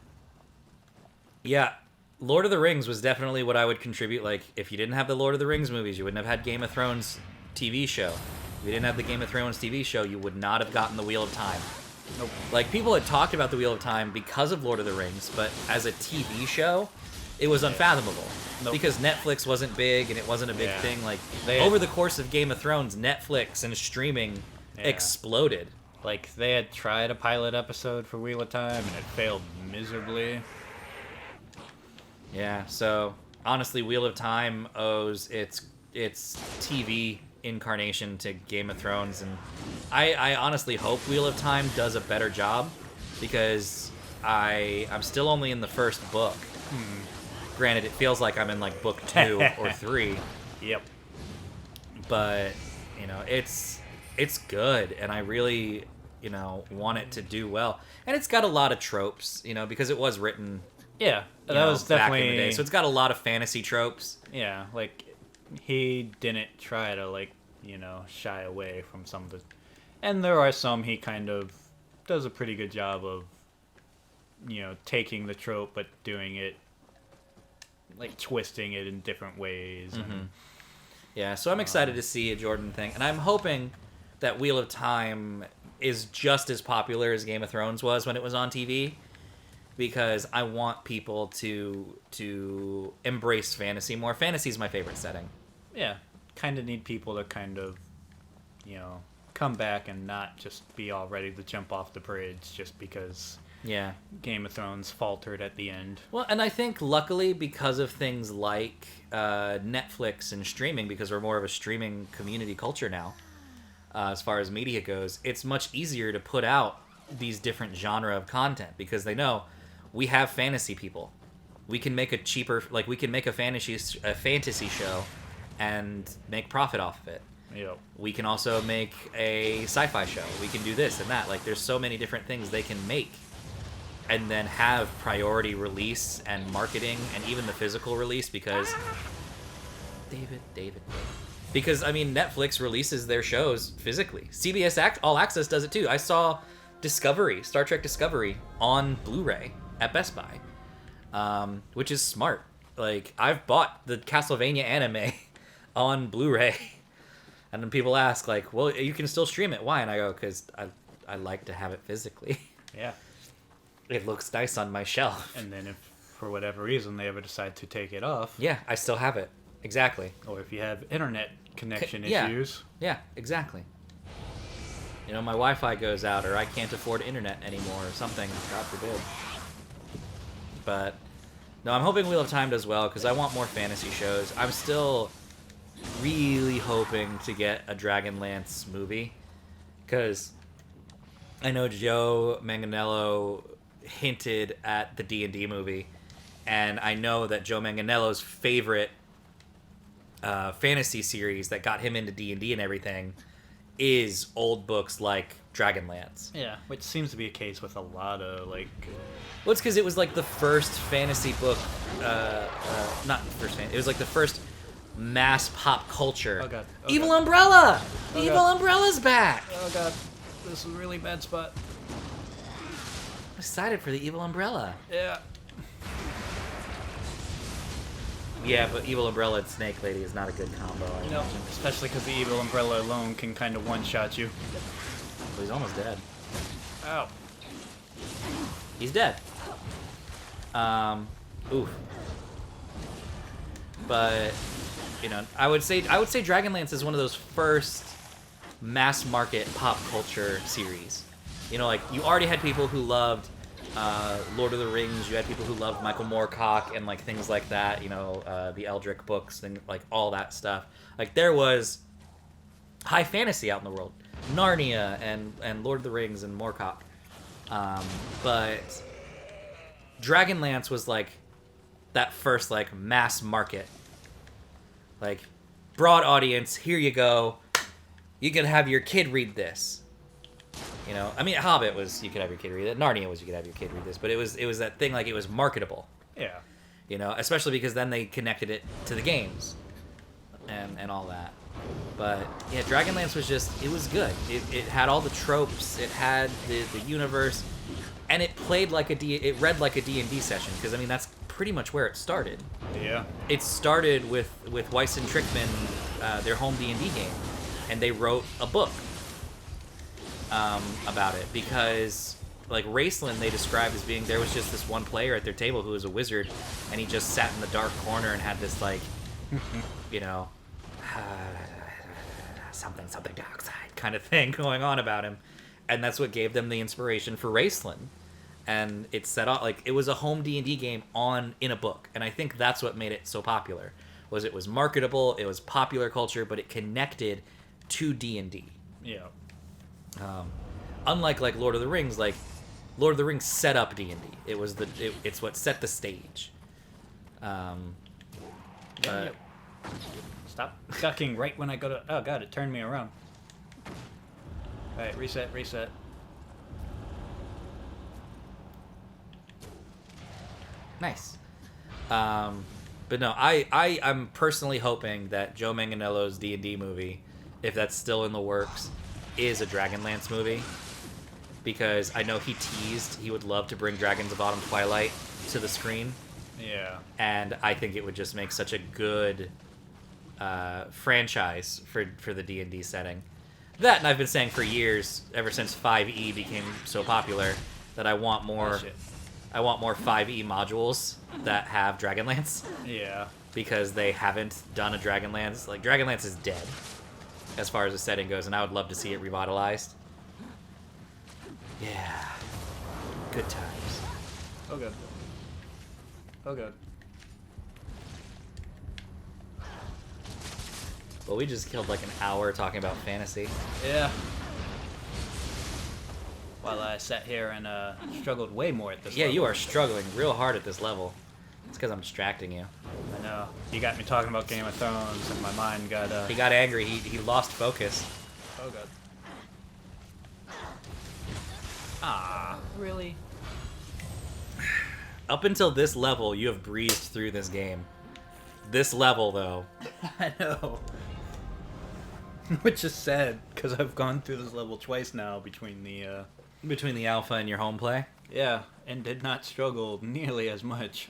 yeah, Lord of the Rings was definitely what I would contribute. Like, if you didn't have the Lord of the Rings movies, you wouldn't have had Game of Thrones TV show. If you didn't have the Game of Thrones TV show, you would not have gotten the Wheel of Time. Nope. Like, people had talked about the Wheel of Time because of Lord of the Rings, but as a TV show, it was unfathomable. Nope. Because Netflix wasn't big, and it wasn't a big thing. Like, over the course of Game of Thrones, Netflix and streaming exploded. Like, they had tried a pilot episode for Wheel of Time, and it failed miserably. Yeah, so honestly, Wheel of Time owes its its TV incarnation to Game of Thrones, and I honestly hope Wheel of Time does a better job, because I'm still only in the first book. Granted, it feels like I'm in like book 2 or 3, Yep. but it's good, and I really want it to do well. And it's got a lot of tropes, because it was written Yeah, that was back in definitely the day, so it's got a lot of fantasy tropes. yeah. Like he didn't try to shy away from some of the, and there are some he kind of does a pretty good job of taking the trope but doing it like twisting it in different ways. And, Yeah, so I'm excited to see a Jordan thing, and I'm hoping that Wheel of Time is just as popular as Game of Thrones was when it was on TV, because I want people to embrace fantasy more. Fantasy is my favorite setting. yeah, kind of need people to kind of come back and not just be all ready to jump off the bridge just because Yeah. Game of Thrones faltered at the end. Well, and I think luckily because of things like Netflix and streaming, because we're more of a streaming community culture now, as far as media goes, it's much easier to put out these different genre of content, because they know we have fantasy people. We can make a cheaper, we can make a fantasy show and make profit off of it. Yep. We can also make a sci-fi show. We can do this and that. There's so many different things they can make, and then have priority release and marketing and even the physical release, because David. Because Netflix releases their shows physically. CBS All Access does it too. I saw Star Trek Discovery on Blu-ray at Best Buy, which is smart. I've bought the Castlevania anime on Blu-ray, and then people ask well, you can still stream it. Why? And I go, because I like to have it physically. Yeah. It looks nice on my shelf. And then if for whatever reason they ever decide to take it off, Yeah, I still have it. Exactly. or if you have internet connection yeah. issues, Yeah, exactly. My Wi-Fi goes out, or I can't afford internet anymore, or something. God forbid. But no, I'm hoping Wheel of Time does well, because I want more fantasy shows. I'm still really hoping to get a Dragonlance movie, because I know Joe Manganiello hinted at the D&D movie, and I know that Joe Manganiello's favorite fantasy series that got him into D&D and everything is old books like Dragonlance. yeah, which seems to be a case with a lot of Well, it's because it was the first fantasy book, not the first it was the first mass pop culture. Oh, God. Oh, Evil God. Umbrella! Oh, Evil God. Umbrella's back! oh god, this is a really bad spot. I'm excited for the Evil Umbrella. Yeah. Yeah, but Evil Umbrella and Snake Lady is not a good combo. I No, imagine. especially because the evil umbrella alone can kind of one-shot you. Well, he's almost dead. Ow. He's dead. Oof. But I would say Dragonlance is one of those first mass market pop culture series. You you already had people who loved Lord of the Rings. You had people who loved Michael Moorcock and things like that. The Eldrick books and all that stuff. There was high fantasy out in the world, Narnia and Lord of the Rings and Moorcock. But Dragonlance was that first mass market, broad audience. Here you go. You can have your kid read this. Hobbit was you could have your kid read it. Narnia was you could have your kid read this. But it was that thing it was marketable. Yeah. Especially because then they connected it to the games and all that. But yeah, Dragonlance was it was good. It had all the tropes. It had the universe, and it played it read like a D&D session, because that's pretty much where it started. Yeah. It started with Weiss and Trickman, their home D&D game, and they wrote a book about it, because Raceland they described as being, there was just this one player at their table who was a wizard, and he just sat in the dark corner and had this something dark side kind of thing going on about him, and that's what gave them the inspiration for Raceland. And it set off it was a home D&D game in a book, and I think that's what made it so popular, was it was marketable, it was popular culture, but it connected to D&D. Yeah. Unlike like Lord of the Rings, like Lord of the Rings set up D&D. It's what set the stage. But Stop ducking right when I go to... Oh, God, it turned me around. All right, reset. nice. But no, I'm personally hoping that Joe Manganiello's D&D movie, if that's still in the works, is a Dragonlance movie. Because I know he teased he would love to bring Dragons of Autumn Twilight to the screen. Yeah. And I think it would just make such a good franchise for the D&D setting. That, and I've been saying for years, ever since 5e became so popular, that I want more. Oh, shit. I want more 5e modules that have Dragonlance, Yeah. because they haven't done a Dragonlance. Like, Dragonlance is dead as far as the setting goes, and I would love to see it revitalized. Yeah. Good times. Oh, good. Oh, good. Well, we just killed like an hour talking about fantasy. Yeah. While I sat here and struggled way more at this Yeah, level. you are struggling real hard at this level. It's because I'm distracting you. I know. You got me talking about Game of Thrones, and my mind got... He got angry. He lost focus. Oh, God. Ah, really? Up until this level, you have breezed through this game. This level, though. I know. Which is sad, because I've gone through this level twice now between the... Between the alpha and your home play. Yeah, and did not struggle nearly as much.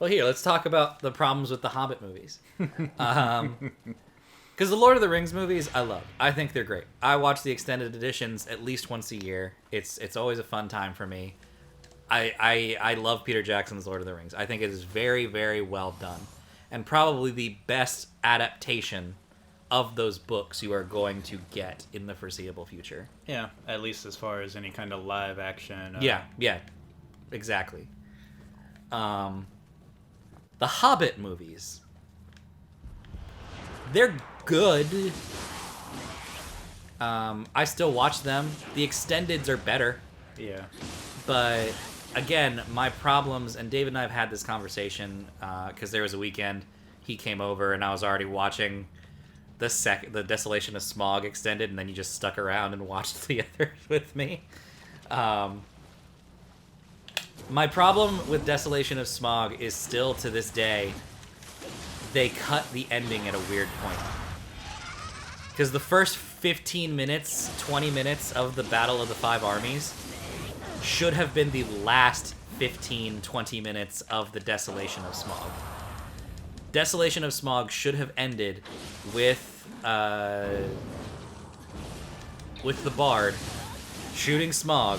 Well, here, let's talk about the problems with the Hobbit movies. Because the Lord of the Rings movies, I love. I think they're great. I watch the extended editions at least once a year. It's always a fun time for me. I love Peter Jackson's Lord of the Rings. I think it is very, very well done. And probably the best adaptation of those books you are going to get in the foreseeable future. Yeah, at least as far as any kind of live action. Yeah, exactly. The Hobbit movies, they're good. I still watch them. The extendeds are better. Yeah. But again, my problems, and David and I have had this conversation because there was a weekend he came over and I was already watching the Desolation of Smaug extended, and then you just stuck around and watched the others with me. My problem with Desolation of Smaug is still to this day, they cut the ending at a weird point. Because the first 15 minutes, 20 minutes of the Battle of the Five Armies should have been the last 15, 20 minutes of the Desolation of Smaug. Desolation of Smaug should have ended with the Bard shooting Smaug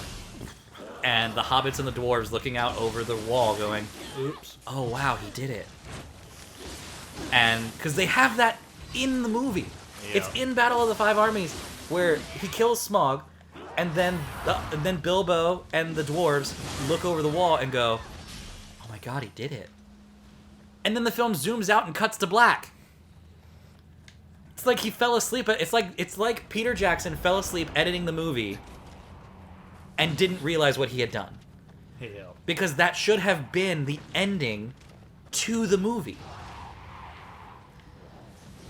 and the hobbits and the dwarves looking out over the wall going, oops, oh wow, he did it. And because they have that in the movie. Yeah. It's in Battle of the Five Armies where he kills Smaug, and then Bilbo and the dwarves look over the wall and go, oh my god, he did it. And then the film zooms out and cuts to black. It's like he fell asleep. It's like Peter Jackson fell asleep editing the movie and didn't realize what he had done. Yeah. Because that should have been the ending to the movie.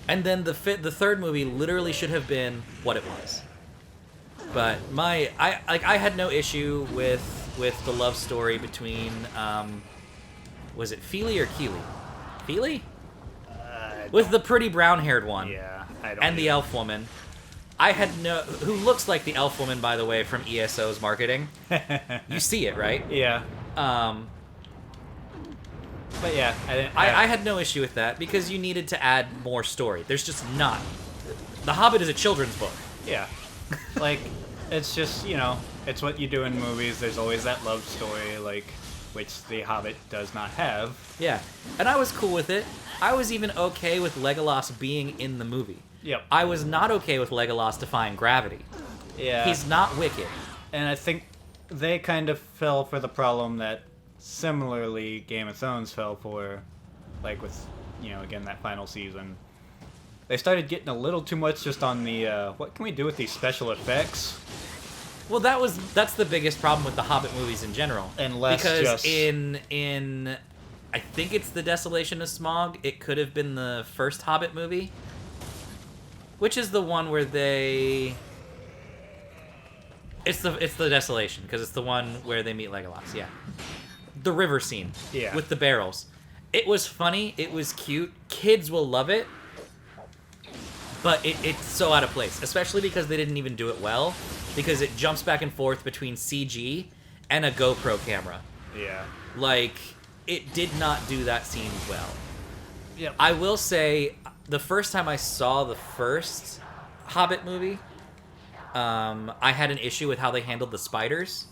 And then the third movie literally should have been what it was. But I had no issue with the love story between was it Feely or Keely? Feely? With the pretty brown-haired one. Yeah, I don't. And the elf woman. I had who looks like the elf woman, by the way, from ESO's marketing. You see it, right? Yeah. But yeah, I had no issue with that because you needed to add more story. There's just not. The Hobbit is a children's book. Yeah. Like, it's just, it's what you do in movies. There's always that love story, like, which The Hobbit does not have. Yeah. And I was cool with it. I was even okay with Legolas being in the movie. Yep. I was not okay with Legolas defying gravity. Yeah. He's not wicked. And I think they kind of fell for the problem that similarly Game of Thrones fell for, like with again, that final season, they started getting a little too much just on the, what can we do with these special effects? Well, that's the biggest problem with the Hobbit movies in general. And less because just... in I think it's the Desolation of Smaug. It could have been the first Hobbit movie, which is the one where they. It's the Desolation, because it's the one where they meet Legolas. Yeah, the river scene. Yeah. With the barrels. It was funny. It was cute. Kids will love it. But it's so out of place, especially because they didn't even do it well, because it jumps back and forth between CG and a GoPro camera. Yeah. Like, it did not do that scene well. Yeah. I will say, the first time I saw the first Hobbit movie, I had an issue with how they handled the spiders.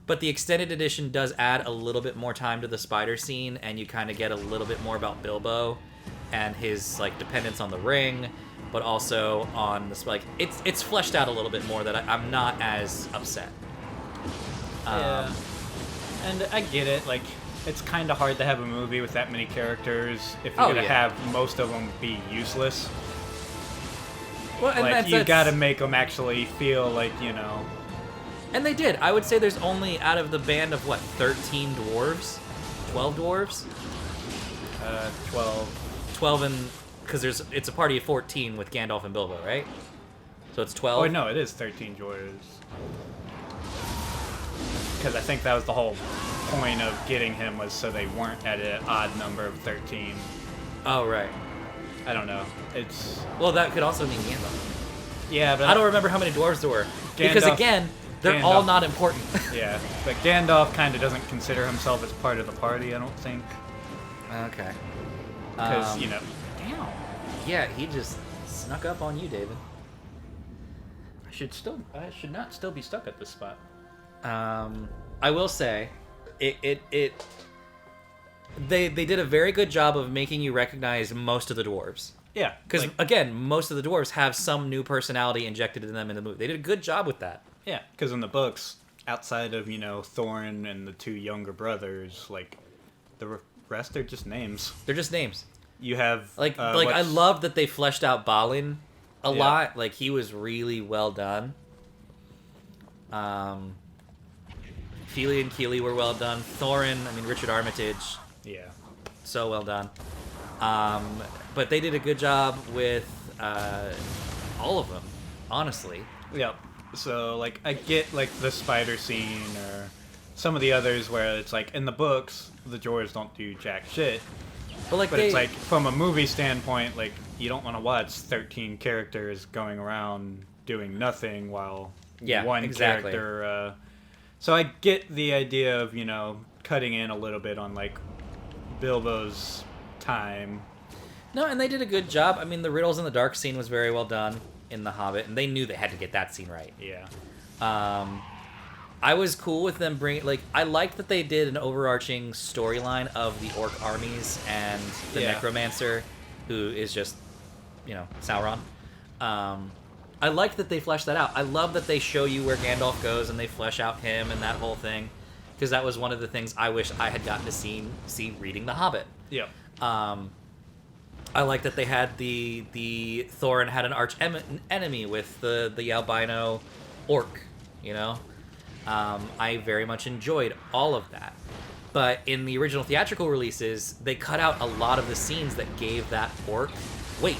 But the extended edition does add a little bit more time to the spider scene, and you kind of get a little bit more about Bilbo and his, like, dependence on the ring, but also on the, like, it's fleshed out a little bit more that I'm not as upset. Yeah. And I get it, like, it's kind of hard to have a movie with that many characters if you're gonna have most of them be useless. Well, and like, you that's, gotta make them actually feel like, And they did. I would say there's only, out of the band of, what, 13 dwarves? 12 dwarves? 12. 12 and... Because it's a party of 14 with Gandalf and Bilbo, right? So it's 12? Oh, no, it is 13 dwarves. Because I think that was the whole point of getting him, was so they weren't at an odd number of 13. Oh, right. I don't know. It's... Well, that could also mean Gandalf. Yeah, but... I don't remember how many dwarves there were. Because, again, they're all not important. Yeah, but Gandalf kind of doesn't consider himself as part of the party, I don't think. Okay. Because, Damn. Yeah, he just snuck up on you, David. I should not still be stuck at this spot. I will say, they did a very good job of making you recognize most of the dwarves. Yeah. Because, again, most of the dwarves have some new personality injected in them in the movie. They did a good job with that. Yeah, because in the books, outside of, Thorin and the two younger brothers, like, the rest are just names. They're just names. You have... I love that they fleshed out Balin a lot. Like, he was really well done. Fili and Keely were well done. Thorin, Richard Armitage. Yeah. So well done. But they did a good job with all of them, honestly. Yep. So, like, I get, like, the spider scene or some of the others where it's like, in the books, the dwarves don't do jack shit. But it's like, from a movie standpoint, like, you don't want to watch 13 characters going around doing nothing while one character... So I get the idea of, cutting in a little bit on, like, Bilbo's time. No, and they did a good job. The Riddles in the Dark scene was very well done in The Hobbit, and they knew they had to get that scene right. Yeah. I was cool with them bringing... Like, I liked that they did an overarching storyline of the orc armies and the necromancer, who is just, Sauron. I liked that they fleshed that out. I love that they show you where Gandalf goes and they flesh out him and that whole thing, because that was one of the things I wish I had gotten to see reading The Hobbit. Yep. I like that they had the Thorin had an arch enemy with the albino orc, I very much enjoyed all of that. But in the original theatrical releases, they cut out a lot of the scenes that gave that orc weight.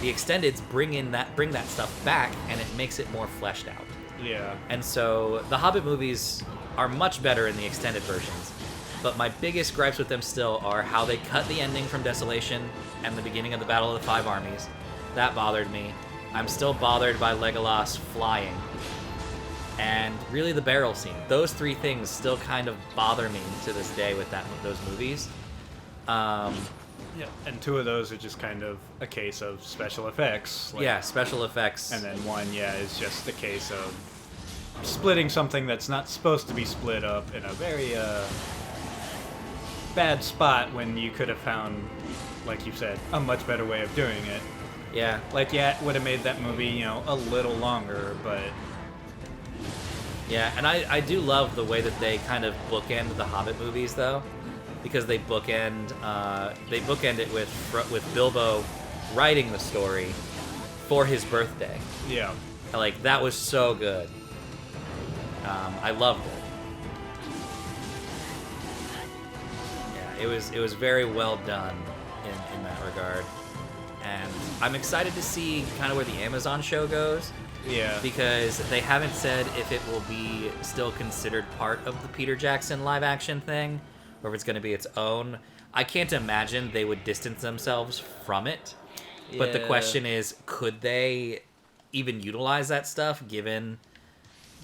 The extendeds bring that stuff back, and it makes it more fleshed out. Yeah. And so the Hobbit movies are much better in the extended versions. But my biggest gripes with them still are how they cut the ending from Desolation and the beginning of the Battle of the Five Armies. That bothered me. I'm still bothered by Legolas flying. And really the barrel scene. Those three things still kind of bother me to this day with those movies. Yeah, and two of those are just kind of a case of special effects. Like, special effects. And then one, is just a case of splitting something that's not supposed to be split up in a very bad spot when you could have found, like you said, a much better way of doing it. Yeah. Like, it would have made that movie, a little longer, but... Yeah, and I do love the way that they kind of bookend the Hobbit movies, though. because they bookend it with Bilbo writing the story for his birthday. Yeah. Like, that was so good. I loved it. Yeah, it was very well done in that regard. And I'm excited to see kind of where the Amazon show goes. Yeah. Because they haven't said if it will be still considered part of the Peter Jackson live action thing, or if it's going to be its own. I can't imagine they would distance themselves from it. But the question is, could they even utilize that stuff given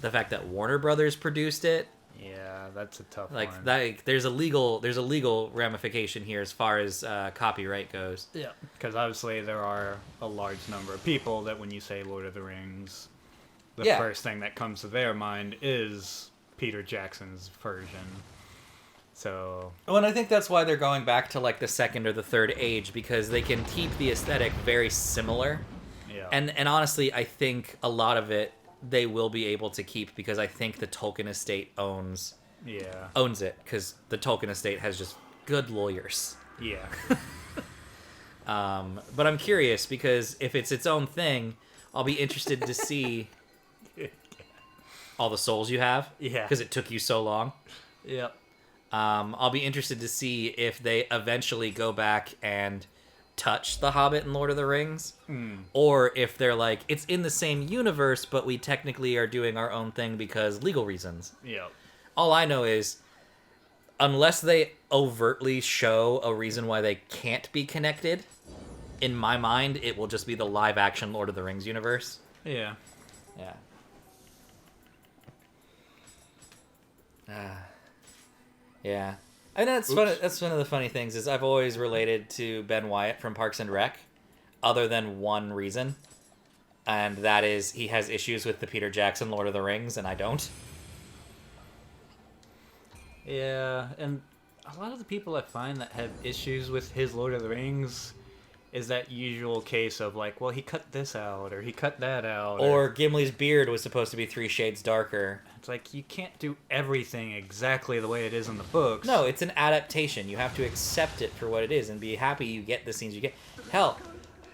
the fact that Warner Brothers produced it? Yeah, that's a tough Like one. that, there's a legal ramification here as far as copyright goes. Yeah, because obviously there are a large number of people that when you say Lord of the Rings, the Yeah. first thing that comes to their mind is Peter Jackson's version. So Well, and I think that's why they're going back to like the second or the third age, because they can keep the aesthetic very similar. yeah, And honestly, I think a lot of it they will be able to keep, because I think the Tolkien estate owns it, because the Tolkien estate has just good lawyers. yeah, But I'm curious, because if it's its own thing, I'll be interested to see all the souls you have. Yeah. Because it took you so long. yep, I'll be interested to see if they eventually go back and touch The Hobbit and Lord of the Rings, or if they're like, it's in the same universe, but we technically are doing our own thing because legal reasons. yep. All I know is, unless they overtly show a reason why they can't be connected, in my mind, it will just be the live-action Lord of the Rings universe. Yeah. Yeah. Yeah. I know that's one of the funny things is I've always related to Ben Wyatt from Parks and Rec, other than one reason, and that is he has issues with the Peter Jackson Lord of the Rings, and I don't. Yeah, and a lot of the people I find that have issues with his Lord of the Rings is that usual case of like, well, he cut this out or he cut that out. Or Gimli's beard was supposed to be 3 shades darker. It's like, you can't do everything exactly the way it is in the books. No, it's an adaptation. You have to accept it for what it is and be happy you get the scenes you get. Hell,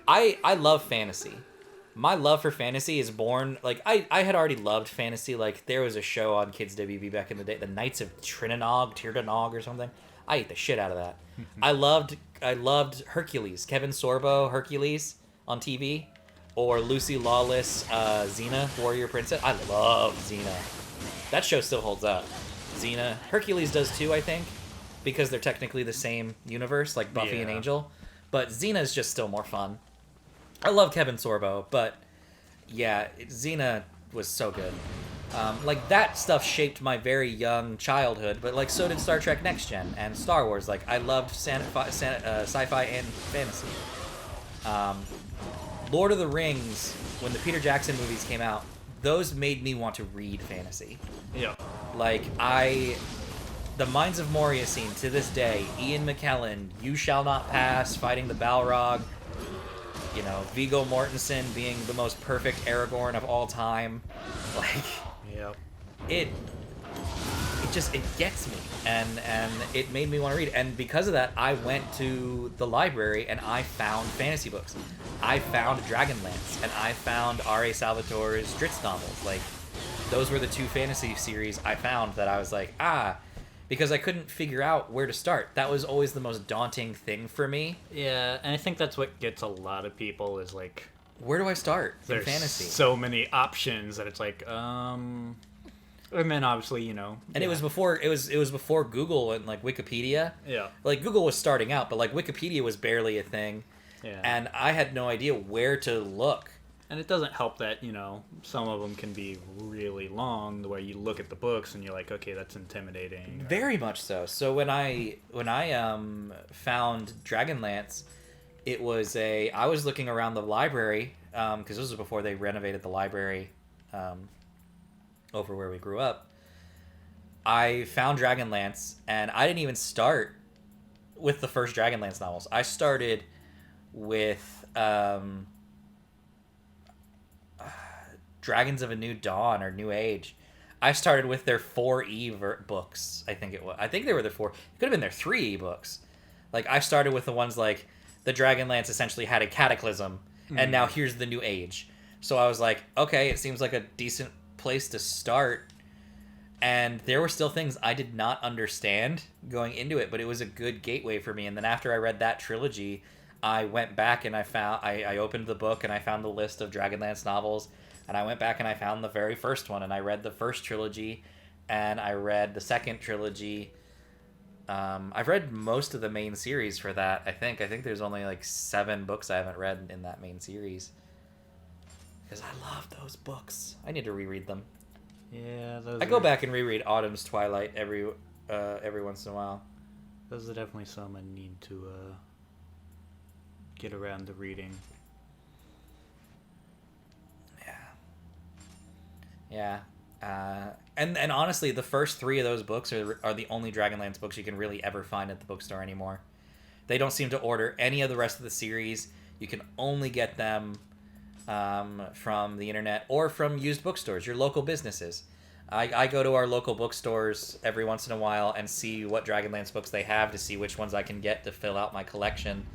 I love fantasy. My love for fantasy is born, like, I had already loved fantasy. Like, there was a show on Kids WB back in the day, The Knights of Tirdanog or something. I ate the shit out of that. I loved Hercules, Kevin Sorbo, Hercules on TV, or Lucy Lawless, Xena, Warrior Princess. I love Xena. That show still holds up. Xena, Hercules does too, I think, because they're technically the same universe, like Buffy and Yeah. Angel. But Xena's just still more fun. I love Kevin Sorbo, but yeah, Xena was so good. Like, that stuff shaped my very young childhood, but like so did Star Trek Next Gen and Star Wars. Like, I loved sci-fi and fantasy. Lord of the Rings, when the Peter Jackson movies came out, those made me want to read fantasy. Yeah. Like, the Mines of Moria scene to this day, Ian McKellen, You Shall Not Pass, fighting the Balrog, you know, Viggo Mortensen being the most perfect Aragorn of all time. Like, Yep. it gets me, and it made me want to read. And because of that, I went to the library and I found fantasy books. I found Dragonlance and I found R.A. Salvatore's Drizzt novels. Like, those were the 2 fantasy series I found that I was like, because I couldn't figure out where to start. That was always the most daunting thing for me. Yeah, and I think that's what gets a lot of people is like, Where do I start in there's fantasy? so many options that it's like, and then obviously, you know. And it was before before Google and like Wikipedia. Yeah. Like, Google was starting out, but like Wikipedia was barely a thing. Yeah. And I had no idea where to look. And it doesn't help that, you know, some of them can be really long, the way you look at the books and you're like, okay, that's intimidating. Very much so. So when I found Dragonlance, it was I was looking around the library, because this was before they renovated the library over where we grew up. I found Dragonlance, and I didn't even start with the first Dragonlance novels. I started with Dragons of a New Dawn or New Age. I started with their 4E books. I think it was. I think they were their 4. It could have been their 3E books. Like, I started with the ones like the Dragonlance essentially had a cataclysm, and now here's the new age. So I was like, okay, it seems like a decent place to start. And there were still things I did not understand going into it, but it was a good gateway for me. And then after I read that trilogy, I went back and I opened the book and I found the list of Dragonlance novels, and I went back and I found the very first one, and I read the first trilogy, and I read the second trilogy. I've read most of the main series for that. I think there's only like 7 books I haven't read in that main series because I love those books. I need to reread them. Yeah, those I go back and reread Autumn's Twilight every once in a while. Those are definitely some I need to get around to reading. Yeah. And honestly, the first 3 of those books are the only Dragonlance books you can really ever find at the bookstore anymore. They don't seem to order any of the rest of the series. You can only get them from the internet or from used bookstores, your local businesses. I go to our local bookstores every once in a while and see what Dragonlance books they have to see which ones I can get to fill out my collection,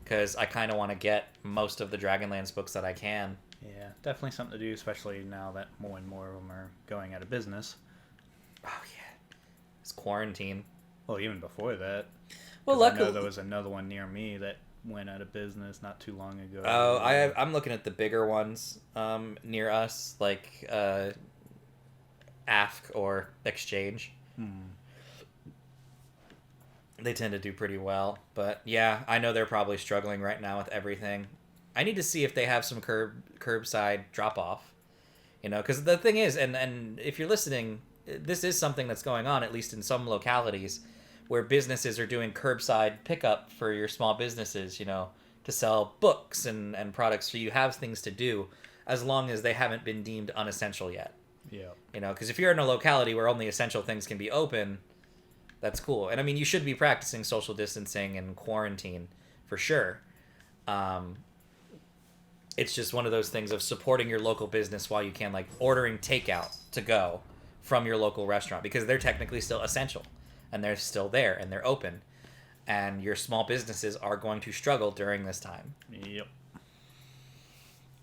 because I kind of want to get most of the Dragonlance books that I can. Yeah, definitely something to do, especially now that more and more of them are going out of business. Oh, yeah. It's quarantine. Well, even before that. Well, 'Cause I luckily... know there was another one near me that went out of business not too long ago. Oh, I'm looking at the bigger ones near us, like AFK or Exchange. They tend to do pretty well. But yeah, I know they're probably struggling right now with everything. I need to see if they have some curbside drop-off. You know, because the thing is, and if you're listening, this is something that's going on, at least in some localities, where businesses are doing curbside pickup for your small businesses, you know, to sell books and products, so you have things to do, as long as they haven't been deemed unessential yet. Yeah. You know, because if you're in a locality where only essential things can be open, that's cool. And I mean, you should be practicing social distancing and quarantine, for sure. It's just one of those things of supporting your local business while you can, like ordering takeout to go from your local restaurant, because they're technically still essential. And they're still there, and they're open. And your small businesses are going to struggle during this time. Yep.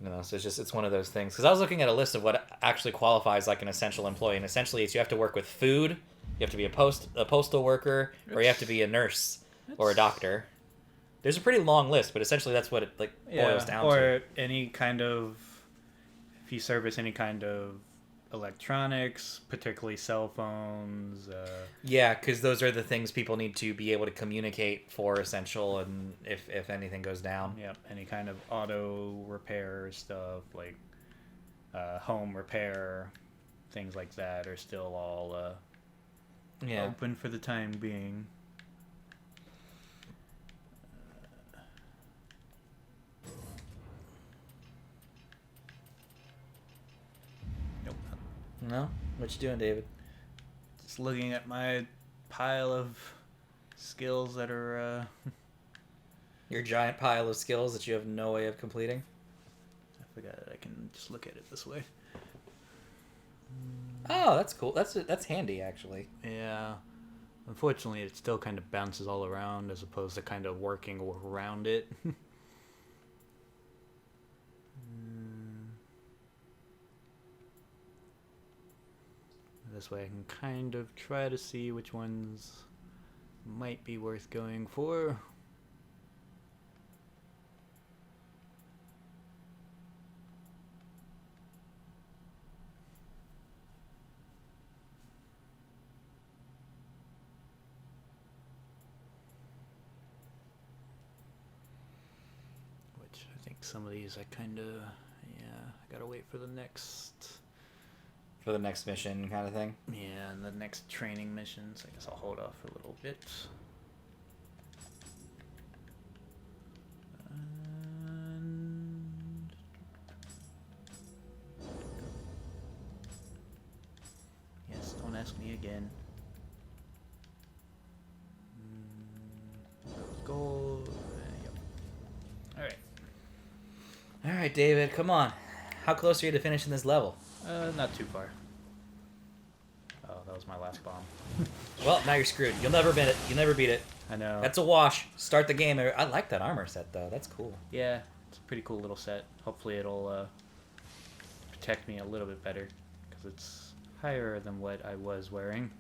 You know, so it's one of those things. Because I was looking at a list of what actually qualifies like an essential employee, and essentially it's you have to work with food, you have to be a postal worker, or you have to be a nurse or a doctor. There's a pretty long list, but essentially that's what it boils down to. Or any kind of, if you service any kind of electronics, particularly cell phones. Yeah, because those are the things people need to be able to communicate for essential, and if anything goes down. Yep, any kind of auto repair stuff, like home repair, things like that are still all open for the time being. No? What you doing, David? Just looking at my pile of skills that are... Your giant pile of skills that you have no way of completing? I forgot I can just look at it this way. Oh, that's cool. That's handy, actually. Yeah. Unfortunately, it still kind of bounces all around as opposed to kind of working around it. This way I can kind of try to see which ones might be worth going for. Which I think some of these I kind of, I gotta wait for the next... For the next mission kind of thing? Yeah, and the next training mission, so I guess I'll hold off for a little bit. And... Yes, don't ask me again. Gold. Yep. Alright. Alright, David, come on. How close are you to finishing this level? Not too far. was my last bomb. Well, now you're screwed. You'll never beat it. You'll never beat it. I know. That's a wash. Start the game. I like that armor set though. That's cool. Yeah, it's a pretty cool little set. Hopefully it'll protect me a little bit better, because it's higher than what I was wearing.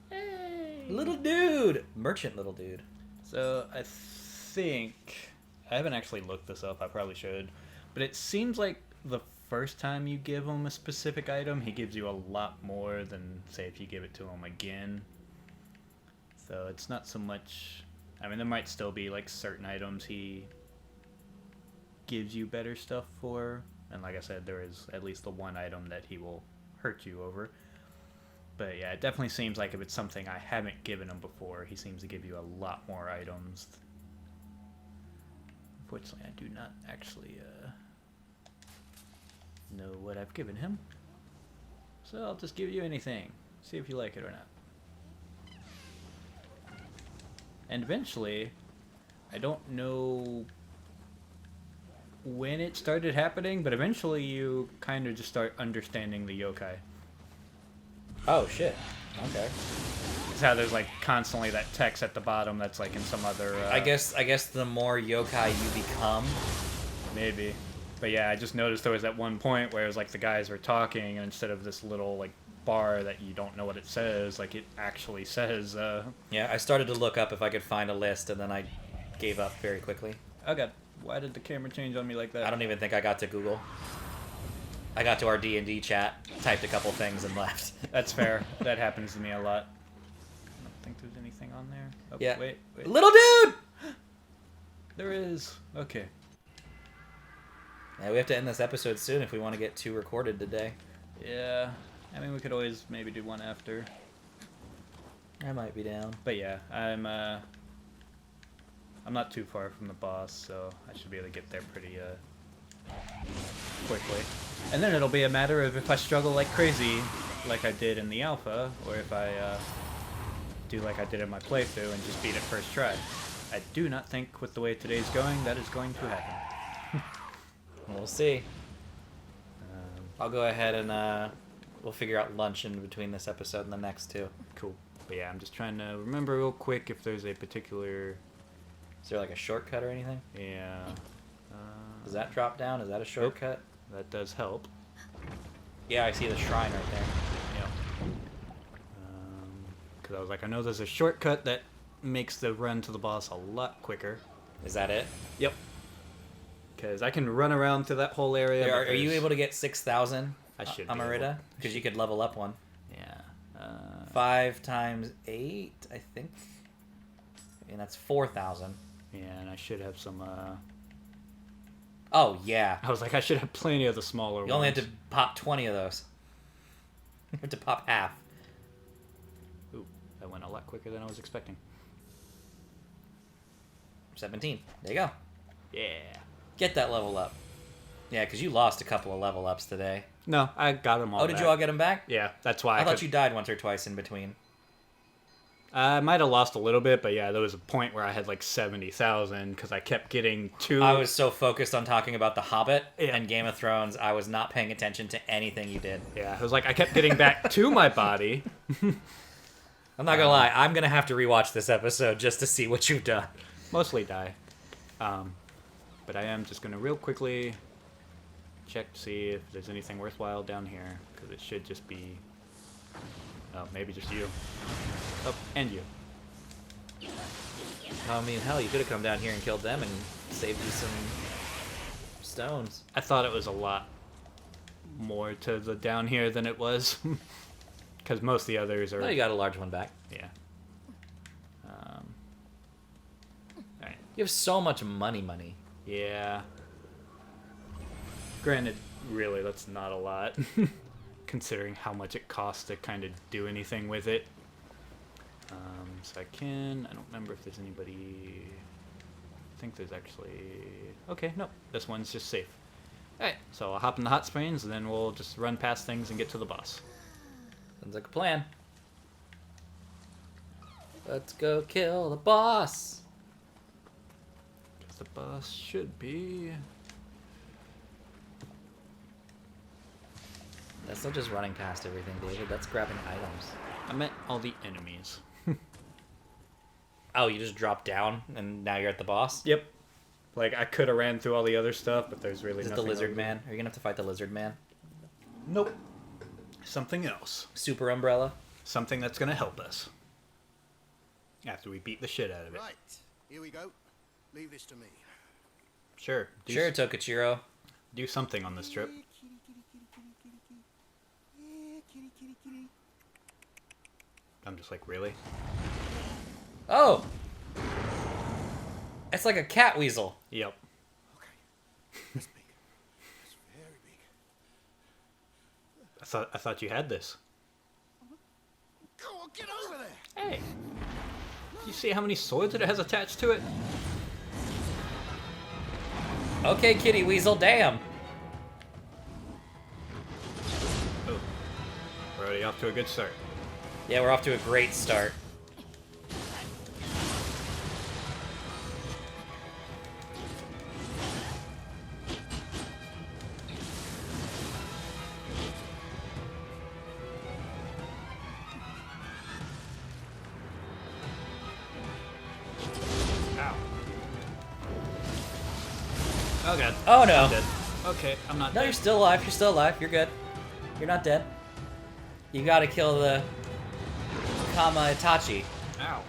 Hey! Little dude, merchant little dude. So I think I haven't actually looked this up. I probably should, but it seems like the first time you give him a specific item, he gives you a lot more than, say, if you give it to him again. So it's not so much. I mean, there might still be like certain items he gives you better stuff for, and like I said, there is at least the one item that he will hurt you over. But yeah, it definitely seems like if it's something I haven't given him before, he seems to give you a lot more items. Unfortunately, I do not actually know what I've given him, so I'll just give you anything. See if you like it or not. And eventually, I don't know when it started happening, but eventually you kind of just start understanding the yokai. Oh shit. Okay. It's how there's like constantly that text at the bottom that's like in some other. I guess the more yokai you become, Maybe. But yeah, I just noticed there was that one point where it was like the guys were talking, and instead of this little like bar that you don't know what it says, like it actually says. Yeah, I started to look up if I could find a list, and then I gave up very quickly. Oh god, why did the camera change on me like that? I don't even think I got to Google. I got to our D&D chat, typed a couple things, and left. That's fair. That happens to me a lot. I don't think there's anything on there. Oh, Yeah. Wait. Little dude! There is. Okay. Yeah, we have to end this episode soon if we want to get 2 recorded today. Yeah. I mean, we could always maybe do one after. I might be down. But yeah, I'm not too far from the boss, so I should be able to get there pretty quickly. And then it'll be a matter of if I struggle like crazy, like I did in the alpha, or if I do like I did in my playthrough and just beat it first try. I do not think, with the way today's going, that is going to happen. We'll see. I'll go ahead and we'll figure out lunch in between this episode and the next too. Cool. But yeah, I'm just trying to remember real quick if there's a particular... Is there like a shortcut or anything? Yeah. Does that drop down? Is that a shortcut? That does help. Yeah, I see the shrine right there. Yeah. Because I was like, I know there's a shortcut that makes the run to the boss a lot quicker. Is that it? Yep. Because I can run around through that whole area. Are you able to get 6,000 I should be Amarita? able. Because you could level up one. Yeah. 5 times 8, I think. And that's 4,000. Yeah, and I should have some... Oh, yeah. I was like, I should have plenty of the smaller ones. You only have to pop 20 of those. You have to pop half. Ooh, that went a lot quicker than I was expecting. 17. There you go. Yeah. Get that level up. Yeah, because you lost a couple of level ups today. No, I got them all Oh, did you all get them back? Yeah, that's why I thought you died once or twice in between. I might have lost a little bit, but yeah, there was a point where I had like 70,000 because I kept getting 2... I was so focused on talking about The Hobbit Yeah. and Game of Thrones, I was not paying attention to anything you did. Yeah, I was like, I kept getting back to my body. I'm not gonna lie, I'm gonna have to rewatch this episode just to see what you've done. Mostly die. But I am just going to real quickly check to see if there's anything worthwhile down here, because it should just be... Oh, maybe just you. Oh, and you. I mean, hell, you could have come down here and killed them and saved you some stones. I thought it was a lot more to the down here than it was. Because most of the others are... No, you got a large one back. Yeah. Alright. You have so much money. Yeah. Granted, really, that's not a lot. Considering how much it costs to kind of do anything with it. So I don't remember if there's anybody... I think there's actually... Okay, no, this one's just safe. Alright, so I'll hop in the hot springs, and then we'll just run past things and get to the boss. Sounds like a plan. Let's go kill the boss. Because the boss should be... That's not just running past everything, David. That's grabbing items. I meant all the enemies. Oh, you just dropped down and now you're at the boss? Yep. Like, I could have ran through all the other stuff, but there's really Is it the nothing. lizard man? Are you gonna have to fight the lizard man? Nope. Something else. Super umbrella? Something that's gonna help us. After we beat the shit out of it. Right, here we go. Leave this to me. Sure. Sure, Tokichiro. Do something on this trip. I'm just like, really? Oh! It's like a cat weasel. Yep. Okay. That's big. That's very big. I thought you had this. Go on, get over there! Hey. You see how many swords it has attached to it? Okay, kitty weasel, damn. Oh. We're already off to a good start. Yeah, we're off to a great start. Ow. Oh god. Oh no. I'm dead. Okay, I'm not No, dead. you're still alive. You're still alive. You're good. You're not dead. You gotta kill the Kama Itachi. Ow.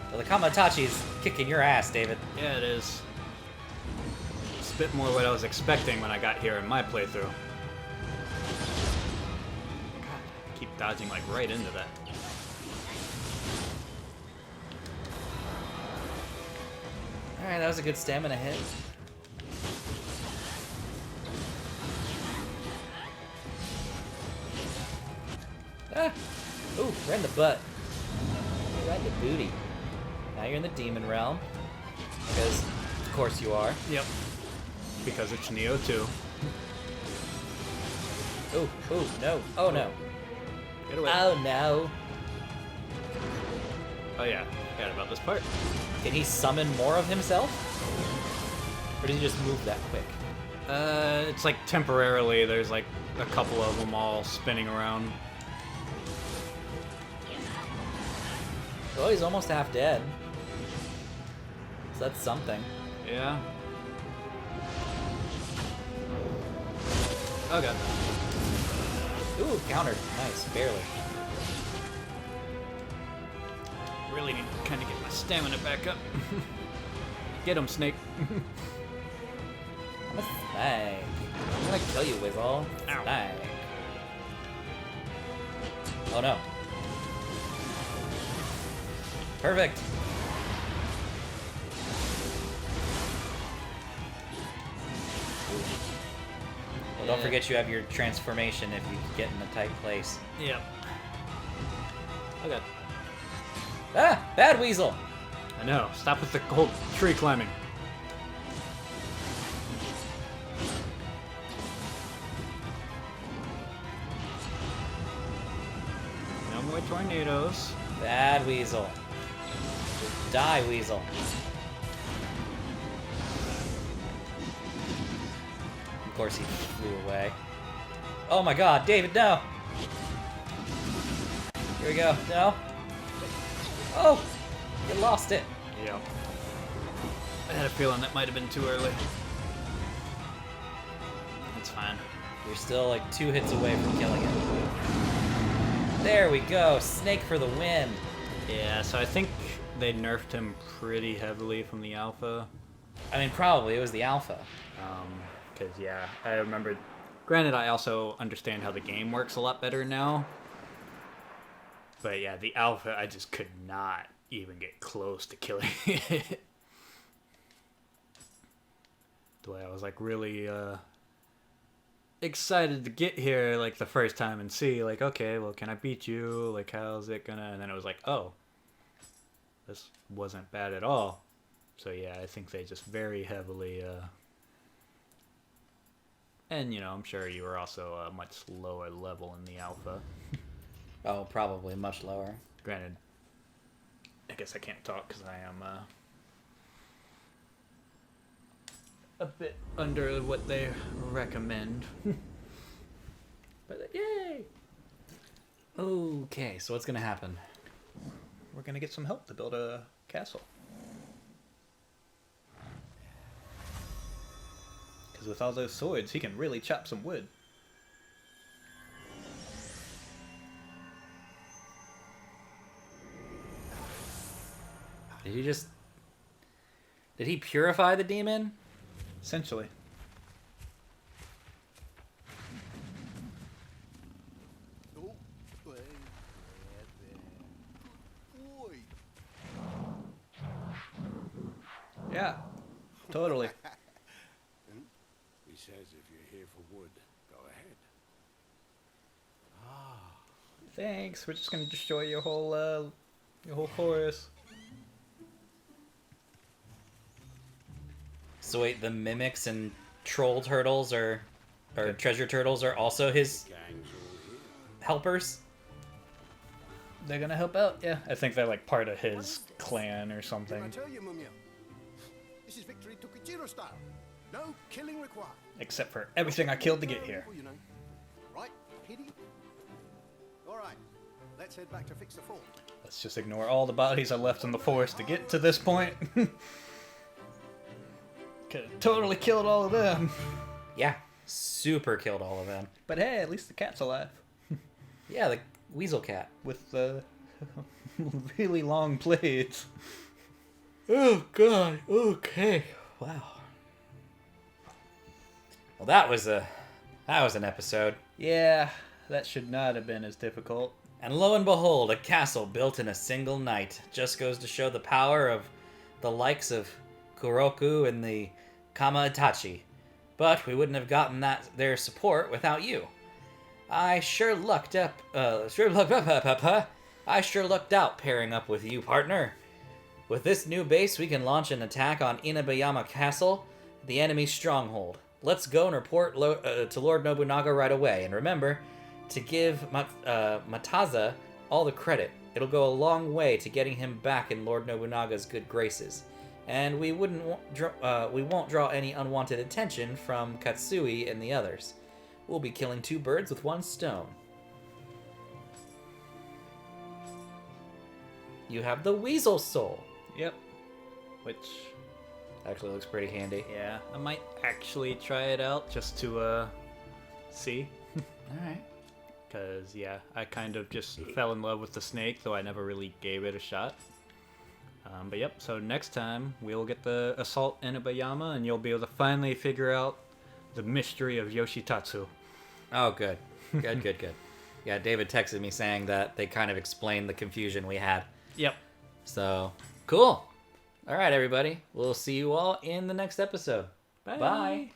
Well, the Kama Itachi's kicking your ass, David. Yeah, it is. It's a bit more what I was expecting when I got here in my playthrough. God, I keep dodging like right into that. Alright, that was a good stamina hit. Ah! Ooh, right in the butt. Right in the booty. Now you're in the demon realm. Because, of course you are. Yep. Because it's Nioh 2. Ooh, ooh, no. Oh no. Get away. Oh no. Oh yeah, forgot about this part. Can he summon more of himself? Or does he just move that quick? It's like temporarily, there's like a couple of them all spinning around. Well, he's almost half dead. So that's something. Yeah. Oh god. Ooh, countered. Nice, barely. Really need to kind of get my stamina back up. Get him, Snake. I'm a snake. I'm gonna kill you, Wizzle. Ow. Snake. Oh no. Perfect. Well, don't forget you have your transformation if you get in a tight place. Yep. Oh god. Ah! Bad Weasel! I know. Stop with the whole tree climbing. No more tornadoes. Bad Weasel. Just die, Weasel. Of course he flew away. Oh my god, David, no! Here we go. No? Oh! You lost it. Yep. I had a feeling that might have been too early. It's fine. You're still like 2 hits away from killing it. There we go. Snake for the win. Yeah, so I think they nerfed him pretty heavily from the alpha. I mean, probably. It was the alpha. Because, yeah, I remember... Granted, I also understand how the game works a lot better now. But, yeah, the alpha, I just could not even get close to killing it. The way I was, like, really, excited to get here, like, the first time and see, like, okay, well, can I beat you? Like, how's it gonna... And then it was like, oh, this wasn't bad at all. So, yeah, I think they just very heavily, And, you know, I'm sure you were also a much lower level in the alpha. Oh, probably much lower. Granted, I guess I can't talk because I am a bit under what they recommend. But yay! Okay, so what's gonna happen? We're gonna get some help to build a castle. Because with all those swords, he can really chop some wood. Did he purify the demon? Essentially. Oh, well, there. Oi. Yeah, totally. He says if you're here for wood, go ahead. Thanks. We're just gonna destroy your whole forest. So wait, the mimics and troll turtles or treasure turtles are also his Gang's all here. helpers? They're gonna help out. Yeah, I think they're like part of his clan or Didn't I something. tell you, Mumia? This is Victory Tokichiro style. No killing required. Except for everything I killed to get here. You know. Right, Kitty? Alright, let's head back to fix the fort. Let's just ignore all the bodies I left in the forest to get to this point. Could've totally killed all of them. Yeah, super killed all of them. But hey, at least the cat's alive. Yeah, the weasel cat. With the really long blades. Oh god, okay. Wow. Well, that was an episode. Yeah, that should not have been as difficult. And lo and behold, a castle built in a single night. Just goes to show the power of the likes of Kuroku and the Kama Itachi. But we wouldn't have gotten their support without you. I sure lucked out pairing up with you, partner. With this new base, we can launch an attack on Inabayama Castle, the enemy's stronghold. Let's go and report to Lord Nobunaga right away. And remember to give Mataza all the credit. It'll go a long way to getting him back in Lord Nobunaga's good graces. And we won't draw any unwanted attention from Katsui and the others. We'll be killing two birds with one stone. You have the Weasel Soul. Yep. Which, Actually looks pretty handy. yeah, I might actually try it out just to, see. Alright. Because, yeah, I kind of just fell in love with the snake, though I never really gave it a shot. But yep, so next time we'll get the assault Inabayama, and you'll be able to finally figure out the mystery of Yoshitatsu. Oh, good. Good. Yeah, David texted me saying that they kind of explained the confusion we had. Yep. So, cool. All right, everybody. We'll see you all in the next episode. Bye. Bye.